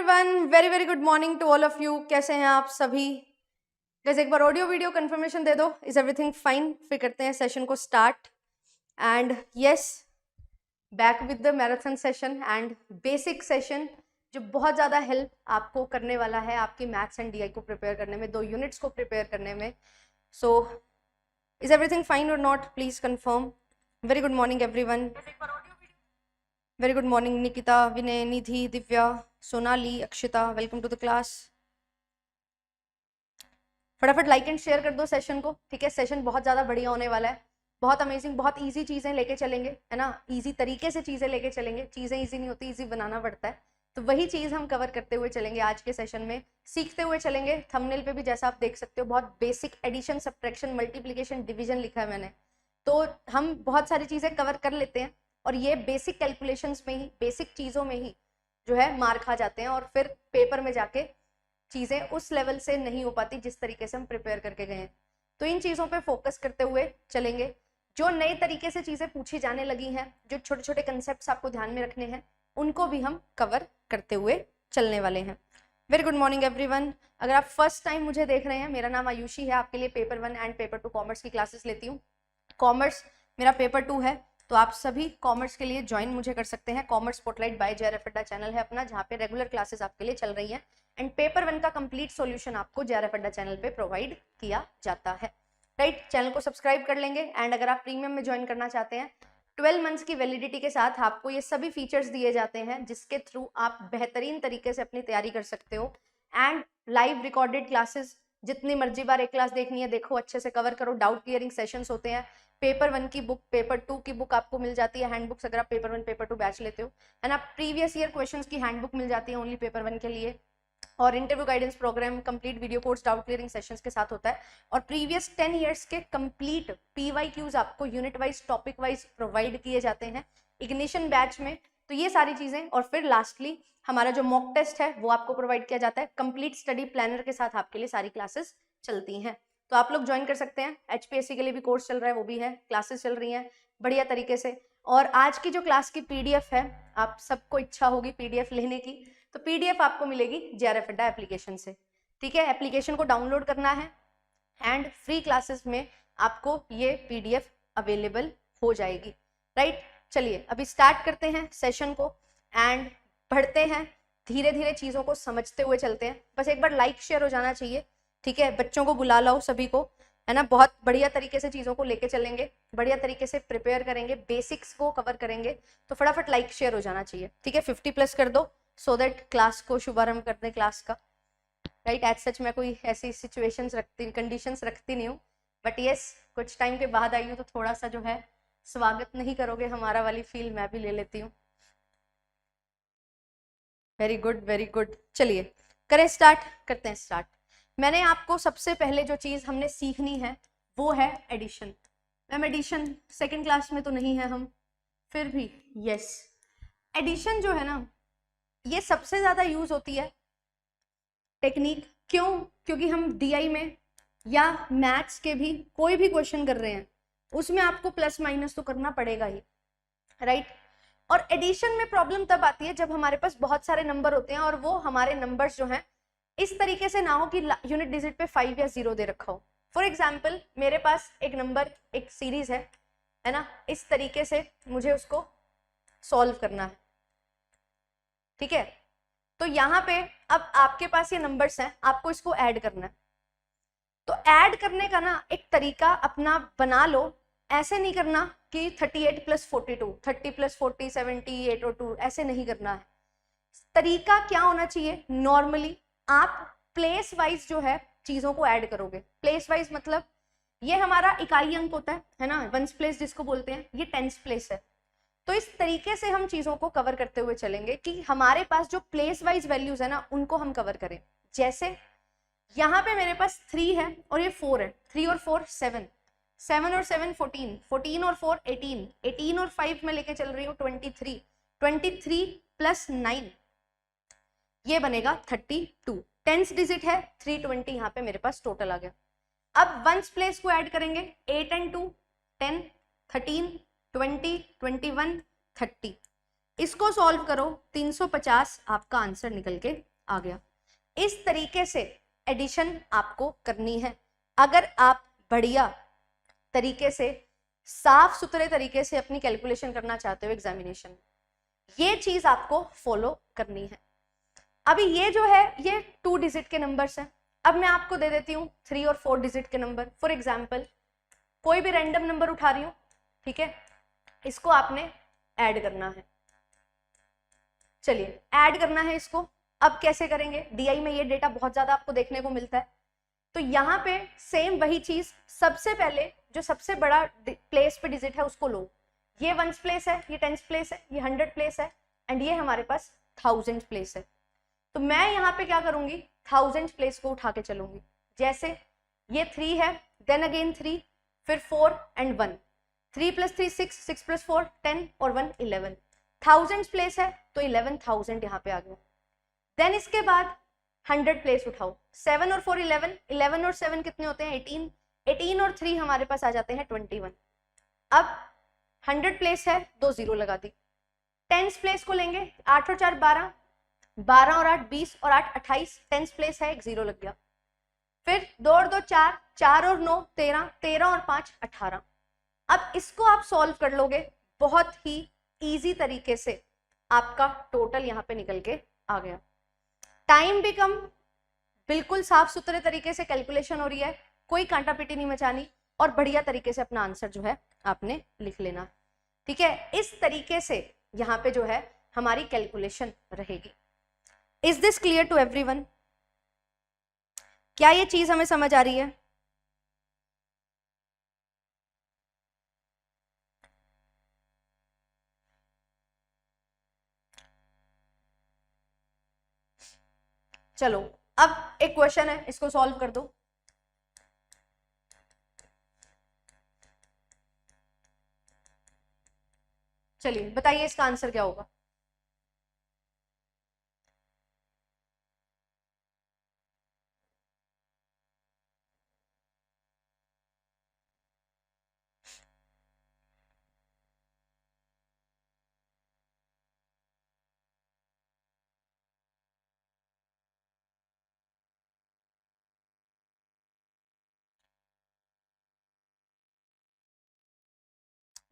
Everyone, very very good morning to all of you. कैसे हैं आप सभी? गाइस एक बार ऑडियो वीडियो कंफर्मेशन दे दो, इज एवरीथिंग फाइन? फिर करते हैं सेशन को start. And yes, back with the marathon session and basic session जो बहुत ज़्यादा हेल्प आपको करने वाला है आपकी मैथ्स एंड डीआई को प्रिपेयर करने में, 2 यूनिट्स को प्रिपेयर करने में। सो इज एवरीथिंग फाइन और not? Please confirm. Very good morning everyone. Very good morning Nikita, Vinay, Nidhi, Divya, Sonali, Akshita, welcome to the class. फटाफट लाइक एंड शेयर कर दो सेशन को, ठीक है? सेशन बहुत ज़्यादा बढ़िया होने वाला है, बहुत अमेजिंग, बहुत इजी चीज़ें लेके चलेंगे, है ना? इजी तरीके से चीज़ें लेके चलेंगे। चीज़ें इजी नहीं होती, इजी बनाना पड़ता है। तो वही चीज़ हम कवर करते हुए चलेंगे आज के सेशन में, सीखते हुए चलेंगे। थंबनेल पे भी जैसा आप देख सकते हो बहुत basic addition, subtraction, multiplication, division लिखा है मैंने। तो हम बहुत सारी चीज़ें कवर कर लेते हैं और ये बेसिक कैलकुलेशंस में ही, बेसिक चीज़ों में ही जो है मार खा जाते हैं और फिर पेपर में जाके चीज़ें उस लेवल से नहीं हो पाती जिस तरीके से हम प्रिपेयर करके गए हैं। तो इन चीज़ों पे फोकस करते हुए चलेंगे। जो नए तरीके से चीज़ें पूछी जाने लगी हैं, जो छोटे छोटे कंसेप्ट्स आपको ध्यान में रखने हैं, उनको भी हम कवर करते हुए चलने वाले हैं। Very good morning everyone. अगर आप फर्स्ट टाइम मुझे देख रहे हैं, मेरा नाम आयुषी है, आपके लिए पेपर 1 एंड पेपर 2 कॉमर्स की क्लासेस लेती हूँ। कॉमर्स मेरा पेपर 2 है, तो आप सभी कॉमर्स के लिए ज्वाइन मुझे कर सकते हैं। कॉमर्स स्पॉटलाइट बाय जेआरएफ अड्डा चैनल है अपना, जहाँ पे रेगुलर क्लासेस आपके लिए चल रही हैं एंड पेपर 1 का कंप्लीट सॉल्यूशन आपको जेआरएफ अड्डा चैनल पे प्रोवाइड किया जाता है। राइट, चैनल को सब्सक्राइब कर लेंगे। एंड अगर आप प्रीमियम में ज्वाइन करना चाहते हैं, 12 मंथ्स की वैलिडिटी के साथ आपको ये सभी फीचर्स दिए जाते हैं जिसके थ्रू आप बेहतरीन तरीके से अपनी तैयारी कर सकते हो। एंड लाइव रिकॉर्डेड क्लासेस, जितनी मर्जी बार एक क्लास देखनी है देखो, अच्छे से कवर करो। डाउट क्लियरिंग सेशंस होते हैं। पेपर 1 की बुक, पेपर 2 की बुक आपको मिल जाती है, हैंडबुक्स, अगर आप पेपर 1 पेपर 2 बैच लेते हो, है ना? प्रीवियस ईयर क्वेश्चंस की हैंडबुक मिल जाती है ओनली पेपर 1 के लिए। और interview guidance programme, complete video course, doubt clearing sessions के साथ होता है। और प्रीवियस 10 ईयर्स के कंप्लीट पीवाईक्यूज आपको unit wise, topic wise provide किए जाते हैं इग्निशन बैच में। तो ये सारी चीजें, और फिर लास्टली हमारा जो मॉक टेस्ट है वो आपको प्रोवाइड किया जाता है। कंप्लीट स्टडी प्लानर के साथ आपके लिए सारी क्लासेस चलती हैं। तो आप लोग ज्वाइन कर सकते हैं। एचपीएससी के लिए भी कोर्स चल रहा है, वो भी है, क्लासेस चल रही हैं बढ़िया तरीके से। और आज की जो क्लास की पीडीएफ है, आप सबको इच्छा होगी पीडीएफ लेने की, तो पीडीएफ आपको मिलेगी जेआरएफ अड्डा एप्लीकेशन से, ठीक है? एप्लीकेशन को डाउनलोड करना है एंड फ्री क्लासेस में आपको ये पीडीएफ अवेलेबल हो जाएगी। राइट, चलिए अभी स्टार्ट करते हैं सेशन को एंड बढ़ते हैं, धीरे धीरे चीज़ों को समझते हुए चलते हैं। बस एक बार लाइक शेयर हो जाना चाहिए, ठीक है? बच्चों को बुला लाओ सभी को, है ना? बहुत बढ़िया तरीके से चीज़ों को लेके चलेंगे, बढ़िया तरीके से प्रिपेयर करेंगे, बेसिक्स को कवर करेंगे। तो फटाफट लाइक शेयर हो जाना चाहिए, ठीक है? 50+ कर दो सो दैट क्लास को शुभारंभ कर दें क्लास का। राइट, एज सच मैं कोई ऐसी सिचुएशंस रखती, कंडीशंस रखती नहीं हूँ, बट यस, कुछ टाइम के बाद आई हूँ तो थोड़ा सा जो है स्वागत नहीं करोगे हमारा वाली फील मैं भी ले लेती हूँ। Very good, very good. चलिए करें स्टार्ट, करते हैं स्टार्ट। मैंने आपको सबसे पहले जो चीज़ हमने सीखनी है वो है addition. Ma'am addition second class में तो नहीं है हम, फिर भी यस, एडिशन जो है ना ये सबसे ज़्यादा यूज होती है टेक्निक। क्यों? क्योंकि हम डीआई में या मैथ्स के भी कोई भी क्वेश्चन कर रहे हैं उसमें आपको प्लस माइनस तो करना पड़ेगा ही, राइट? और एडिशन में प्रॉब्लम तब आती है जब हमारे पास बहुत सारे नंबर होते हैं और वो हमारे नंबर्स जो हैं इस तरीके से ना हो कि यूनिट डिजिट पे 5 या 0 दे रखा हो। फॉर एग्जाम्पल मेरे पास एक नंबर, एक सीरीज है ना? इस तरीके से मुझे उसको सॉल्व करना है, ठीक है? तो यहाँ पे अब आपके पास ये नंबर्स हैं, आपको इसको ऐड करना है। तो ऐड करने का ना एक तरीका अपना बना लो। ऐसे नहीं करना कि 38 + 42, 30 + 40, 78 और 2, ऐसे नहीं करना है। तरीका क्या होना चाहिए? नॉर्मली आप प्लेस वाइज जो है चीजों को ऐड करोगे। प्लेस वाइज मतलब ये हमारा इकाई अंक होता है ना, वंस प्लेस जिसको बोलते हैं, ये टेंस प्लेस है। तो इस तरीके से हम चीजों को कवर करते हुए चलेंगे कि हमारे पास जो प्लेस वाइज वैल्यूज है ना उनको हम कवर करें। जैसे यहाँ पे मेरे पास 3 है और ये 4 है, 3 और 4 7, 7 और 7 14, 14 और 4 18, 18 और 5 में लेके चल रही हूँ 23, 23 + 9 ये बनेगा 32। टेंस डिजिट है 320, यहाँ पे मेरे पास टोटल आ गया। अब वंस प्लेस को ऐड करेंगे, 8 and 2 10, 13 20, 21 30। इसको सॉल्व करो, 350 आपका आंसर निकल के आ गया। इस तरीके से एडिशन आपको करनी है। अगर आप बढ़िया तरीके से साफ सुथरे तरीके से अपनी कैलकुलेशन करना चाहते हो एग्जामिनेशन में, ये चीज आपको फॉलो करनी है। अभी ये जो है ये 2 डिजिट के नंबर्स हैं। अब मैं आपको दे देती हूँ 3 और 4 डिजिट के नंबर। फॉर एग्जाम्पल कोई भी रैंडम नंबर उठा रही हूँ, ठीक है, इसको आपने ऐड करना है। चलिए ऐड करना है इसको। अब कैसे करेंगे, डीआई में ये डेटा बहुत ज्यादा आपको देखने को मिलता है। तो यहाँ पे सेम वही चीज, सबसे पहले जो सबसे बड़ा प्लेस पे डिजिट है उसको लो। ये 1s प्लेस है, ये 10s प्लेस है, ये 100 प्लेस है, एंड ये हमारे पास 1000 प्लेस है। तो मैं यहाँ पे क्या करूंगी, 1000 प्लेस को उठा के चलूंगी। जैसे ये 3 है, देन अगेन 3, फिर 4 एंड 1, 3 + 3 6, 6 + 4 10 और 1 11। 1000 प्लेस है तो 11,000 यहाँ पे आ गया। देन इसके बाद 100 प्लेस उठाओ, 7 और 4 11, 11 और 7 कितने होते हैं 18, 18 और 3 हमारे पास आ जाते हैं 21। अब 100 प्लेस है, 2 0 लगा दी। 10s प्लेस को लेंगे, 8 और 4 12, 12 और 8 20 और 8 28, 10s प्लेस है, 1 0 लग गया। फिर 2 और 2 4, 4 और 9 13, 13 और 5 18। अब इसको आप सॉल्व कर लोगे बहुत ही इजी तरीके से, आपका टोटल यहाँ पे निकल के आ गया। टाइम भी कम, बिल्कुल साफ सुथरे तरीके से कैलकुलेशन हो रही है, कोई कांटा पिटी नहीं मचानी, और बढ़िया तरीके से अपना आंसर जो है आपने लिख लेना। ठीक है, इस तरीके से यहाँ पे जो है हमारी कैलकुलेशन रहेगी। Is this clear to everyone? क्या ये चीज हमें समझ आ रही है? चलो अब एक क्वेश्चन है, इसको सॉल्व कर दो। चलिए बताइए इसका आंसर क्या होगा।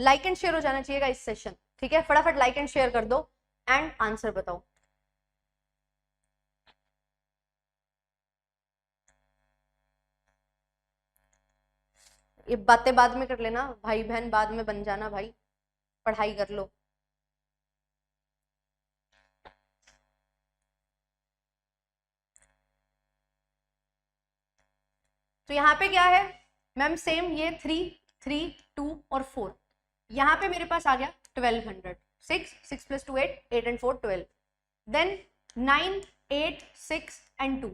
लाइक एंड शेयर हो जाना चाहिएगा इस सेशन, ठीक है, फटाफट लाइक एंड शेयर कर दो एंड आंसर बताओ। ये बातें बाद में कर लेना, भाई बहन बाद में बन जाना भाई, पढ़ाई कर लो। तो यहाँ पे क्या है मैम, सेम ये 3 3 2 और 4, यहाँ पे मेरे पास आ गया 1200, 6 6 + 2 8, 8 and 4 12, then 9 8 6 and 2,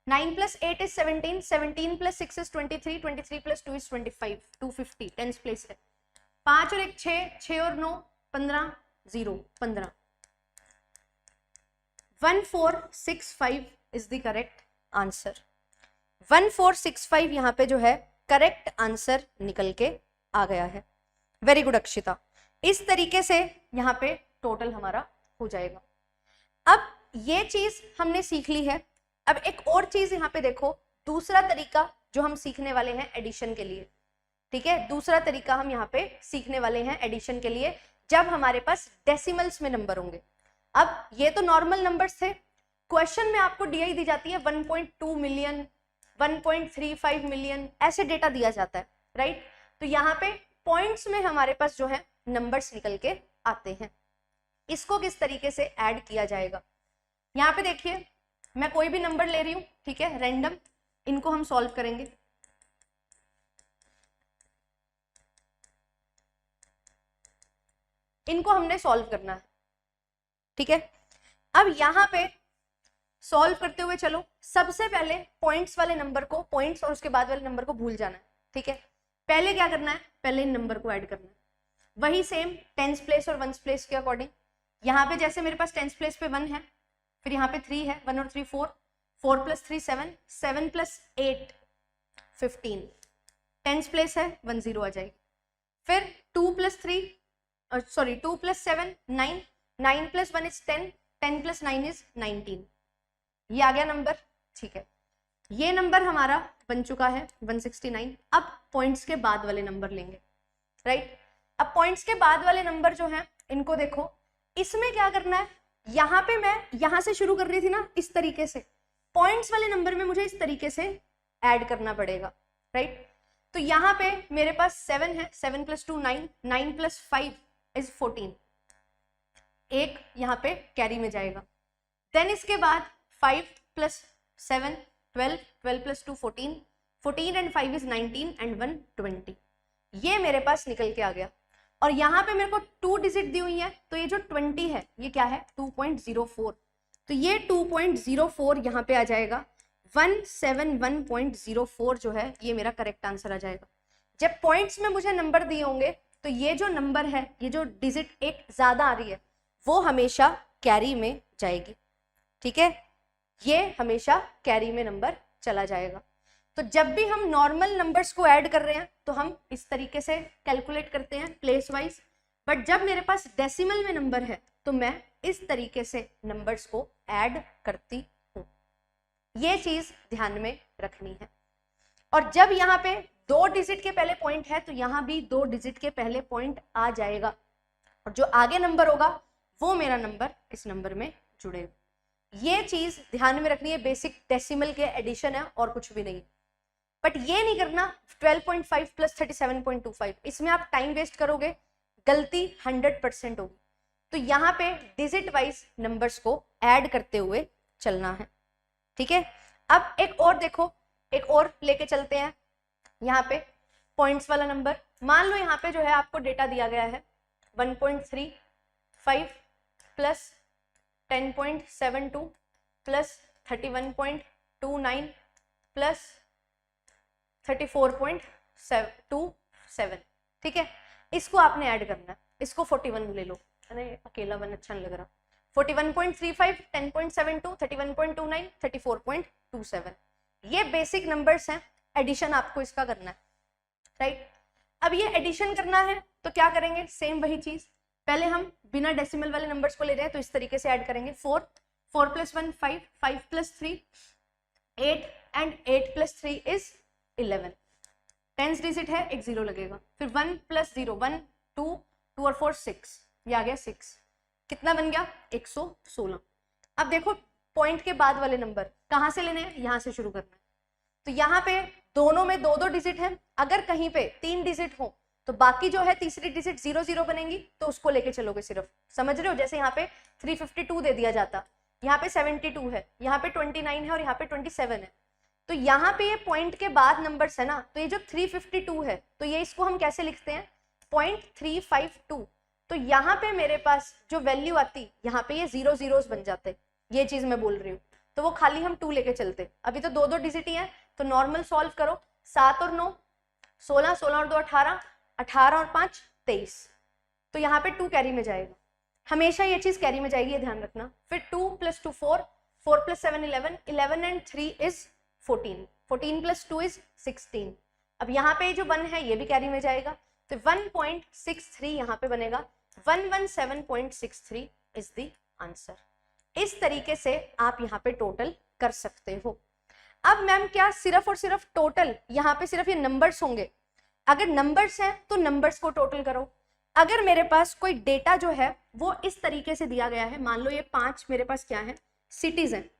9 + 8 is 17, 17 + 6 is 23, 23 + 2 is 25, 250 10th place है। 5 और 1 6, 6 और 9 15, 0 15, 1465 इज द करेक्ट आंसर। 1465 यहाँ पे जो है करेक्ट आंसर निकल के आ गया है। Very good Akshita. इस तरीके से यहाँ पे टोटल हमारा हो जाएगा। अब ये चीज हमने सीख ली है। अब एक और चीज यहाँ पे देखो, दूसरा तरीका जो हम सीखने वाले हैं एडिशन के लिए, ठीक है, दूसरा तरीका हम यहाँ पे सीखने वाले हैं एडिशन के लिए, जब हमारे पास डेसिमल्स में नंबर होंगे। अब ये तो नॉर्मल नंबर्स थे, क्वेश्चन में आपको डीआई दी जाती है 1.2 मिलियन, 1.35 मिलियन, ऐसे डेटा दिया जाता है, राइट। तो यहाँ पे पॉइंट्स में हमारे पास जो है नंबर्स निकल के आते हैं। इसको किस तरीके से ऐड किया जाएगा, यहाँ पे देखिए, मैं कोई भी नंबर ले रही हूँ, ठीक है, रैंडम, इनको हम सॉल्व करेंगे। इनको हमने सॉल्व करना है, ठीक है। अब यहाँ पे सॉल्व करते हुए चलो, सबसे पहले पॉइंट्स वाले नंबर को, पॉइंट्स और उसके बाद वाले नंबर को भूल जाना है, ठीक है। पहले क्या करना है, पहले इन नंबर को ऐड करना है, वही सेम 10th प्लेस और 1st प्लेस के अकॉर्डिंग। यहाँ पे जैसे मेरे पास 10th प्लेस पे 1 है, फिर यहाँ पे 3 है, 1 और 3 4, 4 + 3 7, 7 + 8 15, 10th प्लेस है 1 0 आ जाएगी। फिर 2 + 3 सॉरी 2 + 7 9, 9 + 1 is 10, 10 + 9 is 19, ये आ गया नंबर, ठीक है। ये नंबर हमारा बन चुका है 169। अब पॉइंट्स के बाद वाले नंबर लेंगे, राइट। अब पॉइंट्स के बाद वाले नंबर जो है इनको देखो, इसमें क्या करना है, यहाँ पे मैं यहाँ से शुरू कर रही थी ना इस तरीके से, पॉइंट्स वाले नंबर में मुझे इस तरीके से ऐड करना पड़ेगा, राइट। तो यहाँ पे मेरे पास 7 है, 7 + 2 9, 9 + 5 इज 14, एक यहाँ पे कैरी में जाएगा। देन इसके बाद 5 + 7 12, 12 + 2 14, 14 and 5 is 19 and 1 20। ये मेरे पास निकल के आ गया। और यहाँ पे मेरे को 2 डिजिट दी हुई है, तो ये जो 20 है ये क्या है 2.04, तो ये 2.04 यहाँ पे आ जाएगा। 171.04 जो है ये मेरा करेक्ट आंसर आ जाएगा। जब पॉइंट्स में मुझे नंबर दिए होंगे तो ये जो नंबर है, ये जो डिजिट एक ज्यादा आ रही है वो हमेशा कैरी में जाएगी, ठीक है, ये हमेशा कैरी में नंबर चला जाएगा। तो जब भी हम नॉर्मल नंबर्स को ऐड कर रहे हैं तो हम इस तरीके से कैलकुलेट करते हैं प्लेस वाइज, बट जब मेरे पास डेसिमल में नंबर है तो मैं इस तरीके से नंबर्स को ऐड करती हूँ। ये चीज ध्यान में रखनी है। और जब यहाँ पे 2 डिजिट के पहले पॉइंट है तो यहाँ भी 2 डिजिट के पहले पॉइंट आ जाएगा, और जो आगे नंबर होगा वो मेरा नंबर इस नंबर में जुड़ेगा। ये चीज ध्यान में रखनी है, बेसिक डेसिमल के एडिशन है और कुछ भी नहीं। बट ये नहीं करना 12.5 + 37.25, इसमें आप टाइम वेस्ट करोगे, गलती 100% होगी। तो यहाँ पे डिजिट वाइज नंबर्स को ऐड करते हुए चलना है, ठीक है। अब एक और देखो, एक और लेके चलते हैं। यहाँ पे पॉइंट्स वाला नंबर, मान लो यहाँ पे जो है आपको डेटा दिया गया है 1.35 + 10.72 + 31.29 + 34.27, ठीक है। इसको आपने ऐड करना है, इसको 41 ले लो, अरे अकेला वन अच्छा नहीं लग रहा। 41.35, 10.72, 31.29, 34.27, ये बेसिक नंबर्स हैं, एडिशन आपको इसका करना है, राइट। अब ये एडिशन करना है तो क्या करेंगे, सेम वही चीज, पहले हम बिना डेसिमल वाले नंबर्स को ले रहे हैं तो इस तरीके से ऐड करेंगे। 4 + 1 5, 5 + 3 8 and 8 + 3 is 11। 10th डिजिट है, एक 0 लगेगा, फिर 1 + 0 1 2 2 और 4 6, ये आ गया 6, कितना बन गया 116। अब देखो पॉइंट के बाद वाले नंबर कहाँ से लेने हैं, यहाँ से शुरू करना है। तो यहाँ पे दोनों में 2-2 डिजिट है, अगर कहीं पे 3 डिजिट हो तो बाकी जो है तीसरी डिजिट 0 0 बनेगी, तो उसको लेके चलोगे सिर्फ, समझ रहे हो। जैसे यहाँ पे 352 दे दिया जाता, यहाँ पे 72 है, यहाँ पे 29 है और यहाँ पे 27 है। तो यहाँ पे ये पॉइंट के बाद नंबर्स है ना, तो ये जो 352 है तो ये इसको हम कैसे लिखते हैं 0.352। तो यहाँ पे मेरे पास जो वैल्यू आती, यहाँ पे ये 0 0 बन जाते, ये चीज मैं बोल रही हूँ। तो वो खाली हम 2 लेके चलते, अभी तो 2-2 डिजिट ही है, तो नॉर्मल सॉल्व करो। 7 और 9 16, 16 और 2 18, 18 और 5 23, तो यहाँ पे 2 कैरी में जाएगा, हमेशा ये चीज कैरी में जाएगी, ये ध्यान रखना। फिर 2 + 2 4, 4 + 7 11, 11 and 3 is 14, 14 + 2 is 16। अब यहाँ पे जो 1 है ये भी कैरी में जाएगा, तो 1.63 यहाँ पे बनेगा, 117.63 इज द आंसर। इस तरीके से आप यहाँ पे टोटल कर सकते हो। अब मैम क्या सिर्फ और सिर्फ टोटल, यहाँ पे सिर्फ ये नंबर्स होंगे? अगर नंबर्स हैं तो नंबर्स को टोटल करो। अगर मेरे पास कोई डेटा जो है वो इस तरीके से दिया गया है, मान लो ये 5 मेरे पास क्या है सिटीज हैं,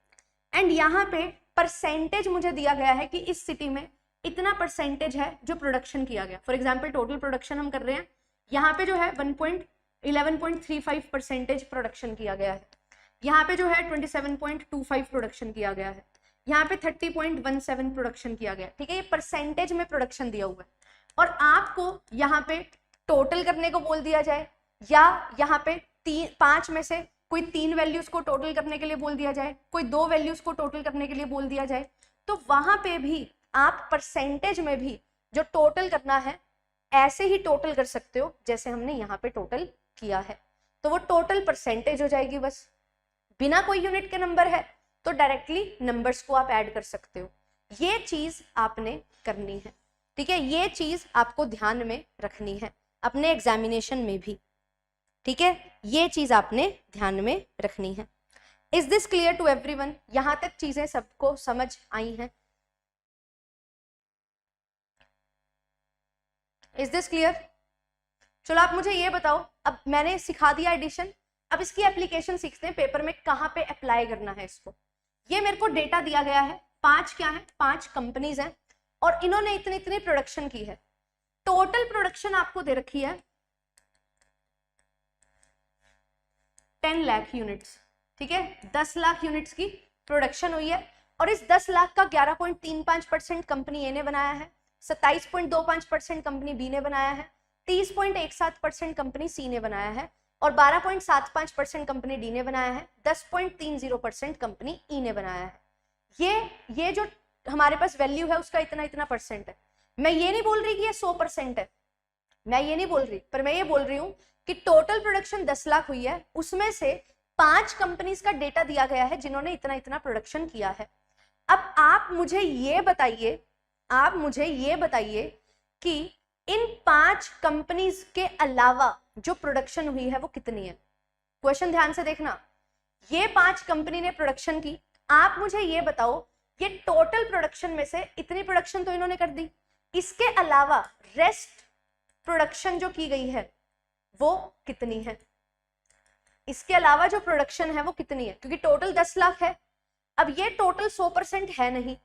एंड यहाँ पे परसेंटेज मुझे दिया गया है कि इस सिटी में इतना परसेंटेज है जो प्रोडक्शन किया गया। फॉर एग्जाम्पल टोटल प्रोडक्शन हम कर रहे हैं, यहाँ पे जो है 11.35% प्रोडक्शन किया गया है, यहाँ पे जो है 27.25 प्रोडक्शन किया गया है, यहाँ पे 30.17 प्रोडक्शन किया गया, ठीक है। ये परसेंटेज में प्रोडक्शन दिया हुआ है, और आपको यहाँ पे टोटल करने को बोल दिया जाए, या यहाँ पे 5 में से कोई 3 वैल्यूज को टोटल करने के लिए बोल दिया जाए, कोई 2 वैल्यूज को टोटल करने के लिए बोल दिया जाए, तो वहां पे भी आप परसेंटेज में भी जो टोटल करना है ऐसे ही टोटल कर सकते हो जैसे हमने यहाँ पे टोटल किया है, तो वो टोटल परसेंटेज हो जाएगी। बस बिना कोई यूनिट के नंबर है तो डायरेक्टली नंबर्स को आप ऐड कर सकते हो। ये चीज आपने करनी है, ठीक है, ये चीज आपको ध्यान में रखनी है अपने एग्जामिनेशन में भी, ठीक है, ये चीज आपने ध्यान में रखनी है। Is this clear to everyone? यहां तक चीजें सबको समझ आई हैं? Is this clear? चलो आप मुझे ये बताओ, अब मैंने सिखा दिया एडिशन, अब इसकी एप्लीकेशन सीखते हैं, पेपर में कहां पे अप्लाई करना है इसको। ये मेरे को डेटा दिया गया है, 5 क्या है, 5 कंपनीज हैं और इन्होंने इतनी इतनी प्रोडक्शन की है। टोटल प्रोडक्शन आपको दे रखी है 10 लाख यूनिट्स, ठीक है, 10 लाख यूनिट्स की प्रोडक्शन हुई है और इस 10 लाख का 11.35% कंपनी ए ने बनाया है, 27.25% कंपनी बी ने बनाया है, 30.17% कंपनी सी ने बनाया है और 12.75% कंपनी डी ने बनाया है, 10.30% कंपनी ई ने बनाया है। ये जो हमारे पास वैल्यू है उसका इतना इतना परसेंट है। मैं ये नहीं बोल रही कि ये 100% है, मैं ये नहीं बोल रही, पर मैं ये बोल रही हूं कि टोटल प्रोडक्शन 10 लाख हुई है, उसमें से 5 कंपनीज का डेटा दिया गया है जिन्होंने इतना इतना प्रोडक्शन किया है। अब आप मुझे ये बताइए कि इन 5 कंपनीज के अलावा जो प्रोडक्शन हुई है वो कितनी है। क्वेश्चन ध्यान से देखना, ये 5 कंपनी ने प्रोडक्शन की, आप मुझे ये बताओ ये टोटल प्रोडक्शन में से इतनी प्रोडक्शन तो इन्होंने कर दी, इसके अलावा रेस्ट प्रोडक्शन जो की गई है वो कितनी है, इसके अलावा जो प्रोडक्शन है वो कितनी है, क्योंकि टोटल 10 लाख है। अब ये टोटल 100% है नहीं,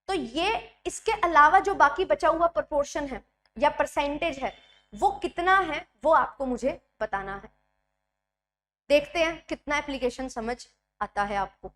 तो ये इसके अलावा जो बाकी बचा हुआ प्रोपोर्शन है या परसेंटेज है वो कितना है, वो आपको मुझे बताना है। देखते हैं कितना एप्लीकेशन समझ आता है आपको।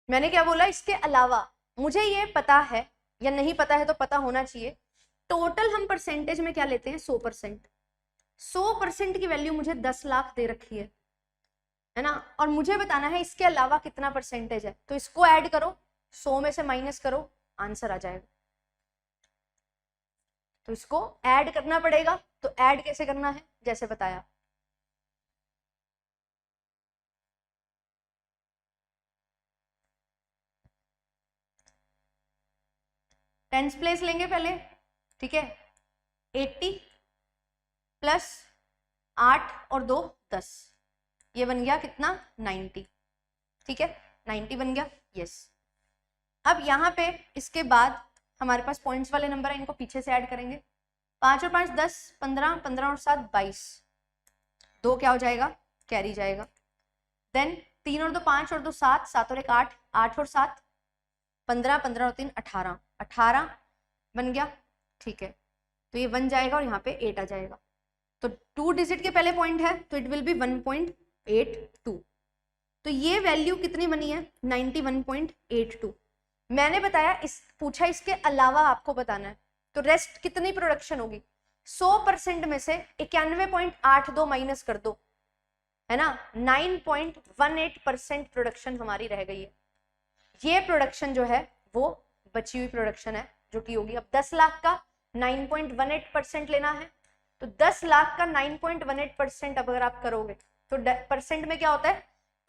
मैंने क्या बोला, इसके अलावा। मुझे ये पता है या नहीं पता है तो पता होना चाहिए, टोटल हम परसेंटेज में क्या लेते हैं, 100%। 100% की वैल्यू मुझे 10 लाख दे रखी है ना, और मुझे बताना है इसके अलावा कितना परसेंटेज है, तो इसको ऐड करो, 100 में से माइनस करो, आंसर आ जाएगा। तो इसको ऐड करना पड़ेगा, तो ऐड कैसे करना है, जैसे बताया। टेंस प्लेस लेंगे पहले, ठीक है, 80 प्लस 8 और 2 10, ये बन गया कितना, 90, ठीक है, 90 बन गया, यस। अब यहाँ पे इसके बाद हमारे पास पॉइंट्स वाले नंबर है, इनको पीछे से ऐड करेंगे, 5 और 5 10, 15, 15 और 7 22, 2 क्या हो जाएगा, कैरी जाएगा। देन 3 और 2 5 और 2 7, 7 और 1 8, 8 और 7 15, 15 और 3 18, 18 बन गया, ठीक है, तो ये 1 जाएगा और यहाँ पे 8 आ जाएगा। तो 2 डिजिट के पहले पॉइंट है तो इट विल बी 1.82, तो ये वैल्यू कितनी बनी है, 91.82। मैंने बताया पूछा इसके अलावा आपको बताना है, तो रेस्ट कितनी प्रोडक्शन होगी, 100% में से 91.82 माइनस कर दो, है ना, 9.18% प्रोडक्शन हमारी रह गई है। ये प्रोडक्शन जो है वो बची हुई प्रोडक्शन है जो कि होगी, अब 10 लाख का 9.18% लेना है, तो 10 लाख का 9.18% अगर आप करोगे तो परसेंट में क्या होता है,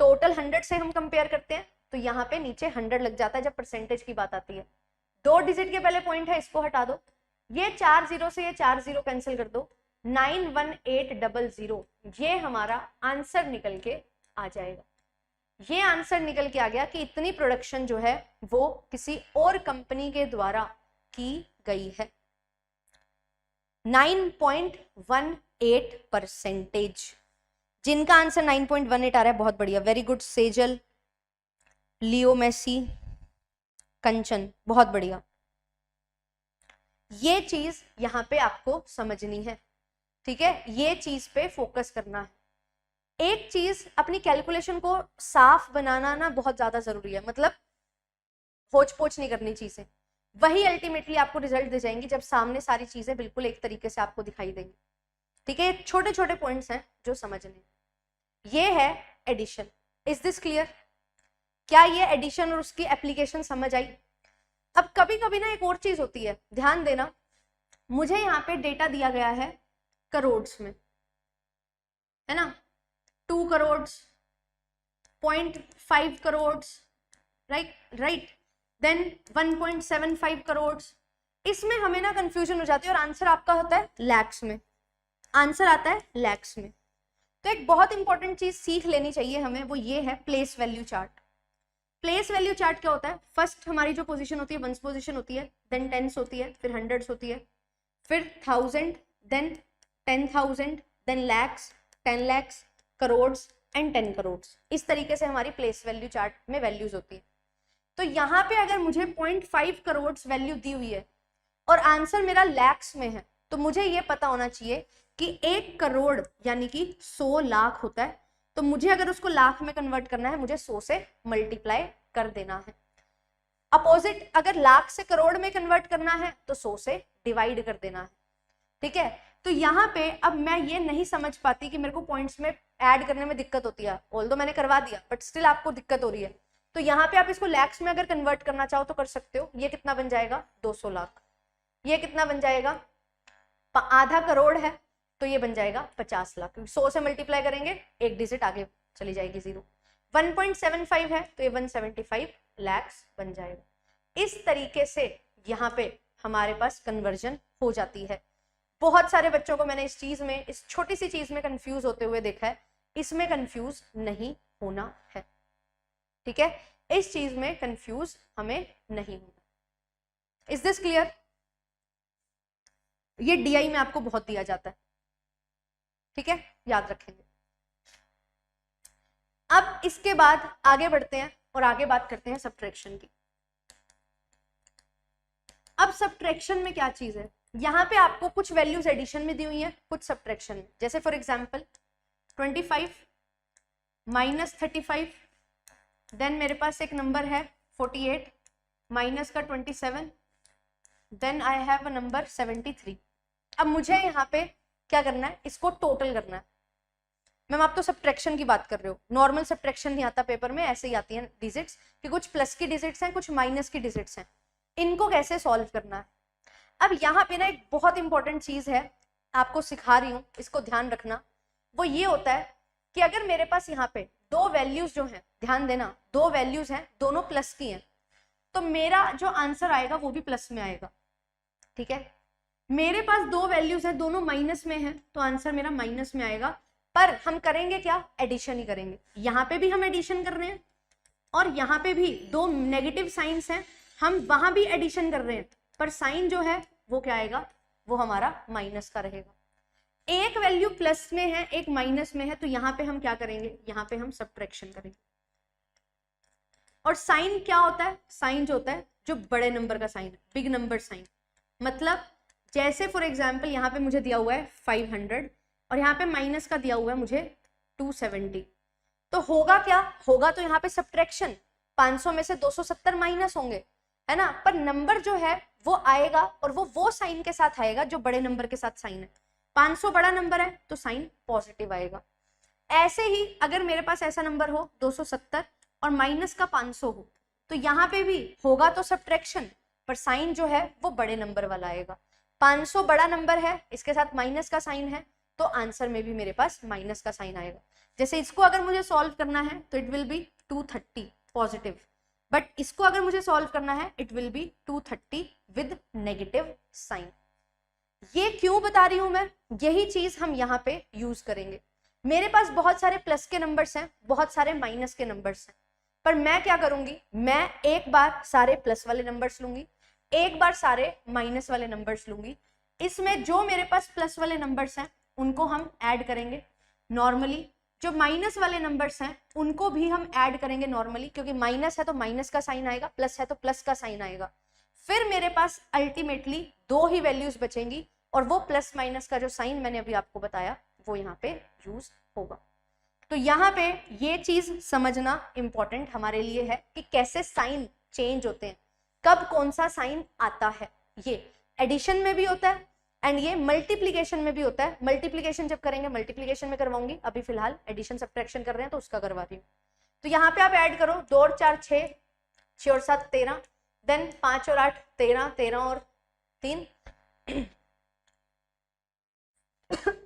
टोटल 100 से हम कंपेयर करते हैं, तो यहाँ पे नीचे 100 लग जाता है जब परसेंटेज की बात आती है। 2 डिजिट के पहले पॉइंट है, इसको हटा दो, ये 4 0 से ये 4 0 कैंसिल कर दो, 91800, ये हमारा आंसर निकल के आ जाएगा। ये आंसर निकल के आ गया कि इतनी प्रोडक्शन जो है वो किसी और कंपनी के द्वारा की गई है, 9.18%। जिनका आंसर 9.18 आ रहा है बहुत बढ़िया, very good, Sejal, Leo Messi, Kanchan, बहुत बढ़िया। ये चीज यहां पे आपको समझनी है, ठीक है, ये चीज पे फोकस करना है। एक चीज अपनी कैलकुलेशन को साफ बनाना ना बहुत ज्यादा जरूरी है, मतलब होच पोच नहीं करनी चीजें। वही अल्टीमेटली आपको रिजल्ट दे जाएंगी जब सामने सारी चीजें बिल्कुल एक तरीके से आपको दिखाई देंगी। ठीक है, छोटे छोटे पॉइंट्स हैं जो समझने। ये है एडिशन। Is this clear? क्या ये एडिशन और उसकी एप्लीकेशन समझ आई? अब कभी कभी ना एक और चीज होती है, ध्यान देना, मुझे यहाँ पे डेटा दिया गया है करोड़ में, है ना, 2 करोड़, 0.5 करोड़, राइट, देन 1.75 करोड़। इसमें हमें ना कंफ्यूजन हो जाती है और आंसर आपका होता है लैक्स में, आंसर आता है लैक्स में। तो एक बहुत इंपॉर्टेंट चीज सीख लेनी चाहिए हमें, वो ये है place value chart. Place value chart क्या होता है? फर्स्ट हमारी जो पोजीशन होती है वंस पोजीशन होती है, देन टेंस होती है, फिर हंड्रेड्स होती है, फिर 1000, then 10,000, then lakhs, 10 lakhs, crores and 10 crores. इस तरीके से हमारी प्लेस वैल्यू चार्ट में वैल्यूज होती है। तो यहाँ पे अगर मुझे 0.5 करोड़ वैल्यू दी हुई है और आंसर मेरा लैक्स में है, तो मुझे ये पता होना चाहिए कि 1 करोड़ यानी कि 100 लाख होता है। तो मुझे अगर उसको लाख में कन्वर्ट करना है, मुझे 100 से मल्टीप्लाई कर देना है। अपोजिट, अगर लाख से करोड़ में कन्वर्ट करना है तो 100 से डिवाइड कर देना है। ठीक है, तो यहाँ पे अब मैं ये नहीं समझ पाती कि मेरे को पॉइंट्स में ऐड करने में दिक्कत होती है, ऑल्दो मैंने करवा दिया बट स्टिल आपको दिक्कत हो रही है। तो यहाँ पे आप इसको लैक्स में अगर कन्वर्ट करना चाहो तो कर सकते हो। ये कितना बन जाएगा? 200 लाख। ये कितना बन जाएगा? आधा करोड़ है तो ये बन जाएगा 50 लाख, क्योंकि 100 से मल्टीप्लाई करेंगे एक डिजिट आगे चली जाएगी 0। 1.75 है तो ये 175 लैक्स बन जाएगा। इस तरीके से यहाँ पे हमारे पास कन्वर्जन हो जाती है। बहुत सारे बच्चों को मैंने इस चीज में, इस छोटी सी चीज में कंफ्यूज होते हुए देखा है। इसमें कंफ्यूज नहीं होना है, ठीक है, इस चीज में कंफ्यूज हमें नहीं होना। Is this clear? ये डीआई में आपको बहुत दिया जाता है, ठीक है, याद रखेंगे। अब इसके बाद आगे बढ़ते हैं और आगे बात करते हैं सब्ट्रैक्शन की। अब सब्ट्रैक्शन में क्या चीज है? यहाँ पे आपको कुछ वैल्यूज एडिशन में दी हुई है, कुछ सब्ट्रैक्शन में। जैसे फॉर एग्जांपल 25 माइनस 35, देन मेरे पास एक नंबर है 48 माइनस का 27, then I have a number 73। अब मुझे यहाँ पे क्या करना है? इसको टोटल करना है। मैम आप तो सब्ट्रैक्शन की बात कर रहे हो, नॉर्मल सब्ट्रैक्शन नहीं आता पेपर में, ऐसे ही आती है डिजिट्स कि कुछ प्लस की डिजिट्स हैं, कुछ माइनस की डिजिट्स हैं। इनको कैसे सॉल्व करना है? अब यहाँ पे ना एक बहुत इंपॉर्टेंट चीज है, आपको सिखा रही हूँ, इसको ध्यान रखना। वो ये होता है कि अगर मेरे पास यहाँ पे दो वैल्यूज जो हैं, ध्यान देना, दो वैल्यूज हैं, दोनों प्लस की हैं, तो मेरा जो आंसर आएगा वो भी प्लस में आएगा। ठीक है, मेरे पास दो वैल्यूज हैं, दोनों माइनस में हैं, तो आंसर मेरा माइनस में आएगा। पर हम करेंगे क्या? एडिशन ही करेंगे। यहाँ पे भी हम एडिशन कर रहे हैं और यहाँ पे भी दो नेगेटिव साइंस हैं, हम वहां भी एडिशन कर रहे हैं, पर साइन जो है वो क्या आएगा? वो हमारा माइनस का रहेगा। एक वैल्यू प्लस में है, एक माइनस में है, तो यहाँ पे हम क्या करेंगे? यहाँ पे हम सब्ट्रैक्शन करेंगे। और साइन क्या होता है? साइन जो होता है, जो बड़े नंबर का साइन है, बिग नंबर साइन। मतलब जैसे फॉर एग्जाम्पल यहाँ पे मुझे दिया हुआ है 500 और यहाँ पे माइनस का दिया हुआ है मुझे 270, तो होगा क्या? होगा तो यहाँ पे सब्ट्रैक्शन, 500 में से 270 माइनस होंगे, है ना, पर नंबर जो है वो आएगा और वो साइन के साथ आएगा जो बड़े नंबर के साथ साइन है। 500 बड़ा नंबर है तो साइन पॉजिटिव आएगा। ऐसे ही अगर मेरे पास ऐसा नंबर हो 270 और माइनस का 500 हो, तो यहाँ पे भी होगा तो सब्ट्रैक्शन, पर साइन जो है वो बड़े नंबर वाला आएगा। 500 बड़ा नंबर है, इसके साथ माइनस का साइन है, तो आंसर में भी मेरे पास माइनस का साइन आएगा। जैसे इसको अगर मुझे सॉल्व करना है तो it will be 230 positive, but इसको अगर मुझे सॉल्व करना है it will be 230 with negative sign. ये क्यों बता रही हूं मैं? यही चीज हम यहाँ पे यूज करेंगे। मेरे पास बहुत सारे प्लस के नंबर्स हैं, बहुत सारे माइनस के नंबर्स हैं, पर मैं क्या करूंगी? मैं एक बार सारे प्लस वाले नंबर्स लूंगी, एक बार सारे माइनस वाले नंबर्स लूंगी। इसमें जो मेरे पास प्लस वाले नंबर्स हैं उनको हम ऐड करेंगे नॉर्मली, जो माइनस वाले नंबर्स हैं उनको भी हम ऐड करेंगे नॉर्मली, क्योंकि माइनस है तो माइनस का साइन आएगा, प्लस है तो प्लस का साइन आएगा। फिर मेरे पास अल्टीमेटली दो ही वैल्यूज बचेंगी और वो प्लस माइनस का जो साइन मैंने अभी आपको बताया वो यहाँ पे यूज होगा। तो यहाँ पे ये चीज समझना इंपॉर्टेंट हमारे लिए है कि कैसे साइन चेंज होते हैं। कब कौन सा साइन आता है। ये एडिशन में भी होता है एंड ये मल्टीप्लीकेशन में भी होता है। मल्टीप्लीकेशन जब करेंगे मल्टीप्लीकेशन में करवाऊंगी, अभी फिलहाल एडिशन सब्ट्रैक्शन कर रहे हैं तो उसका करवा रही हूँ। तो यहाँ पे आप ऐड करो 2 और 4 6, 6 और 7 13, देन 5 और 8 13, 13 और 3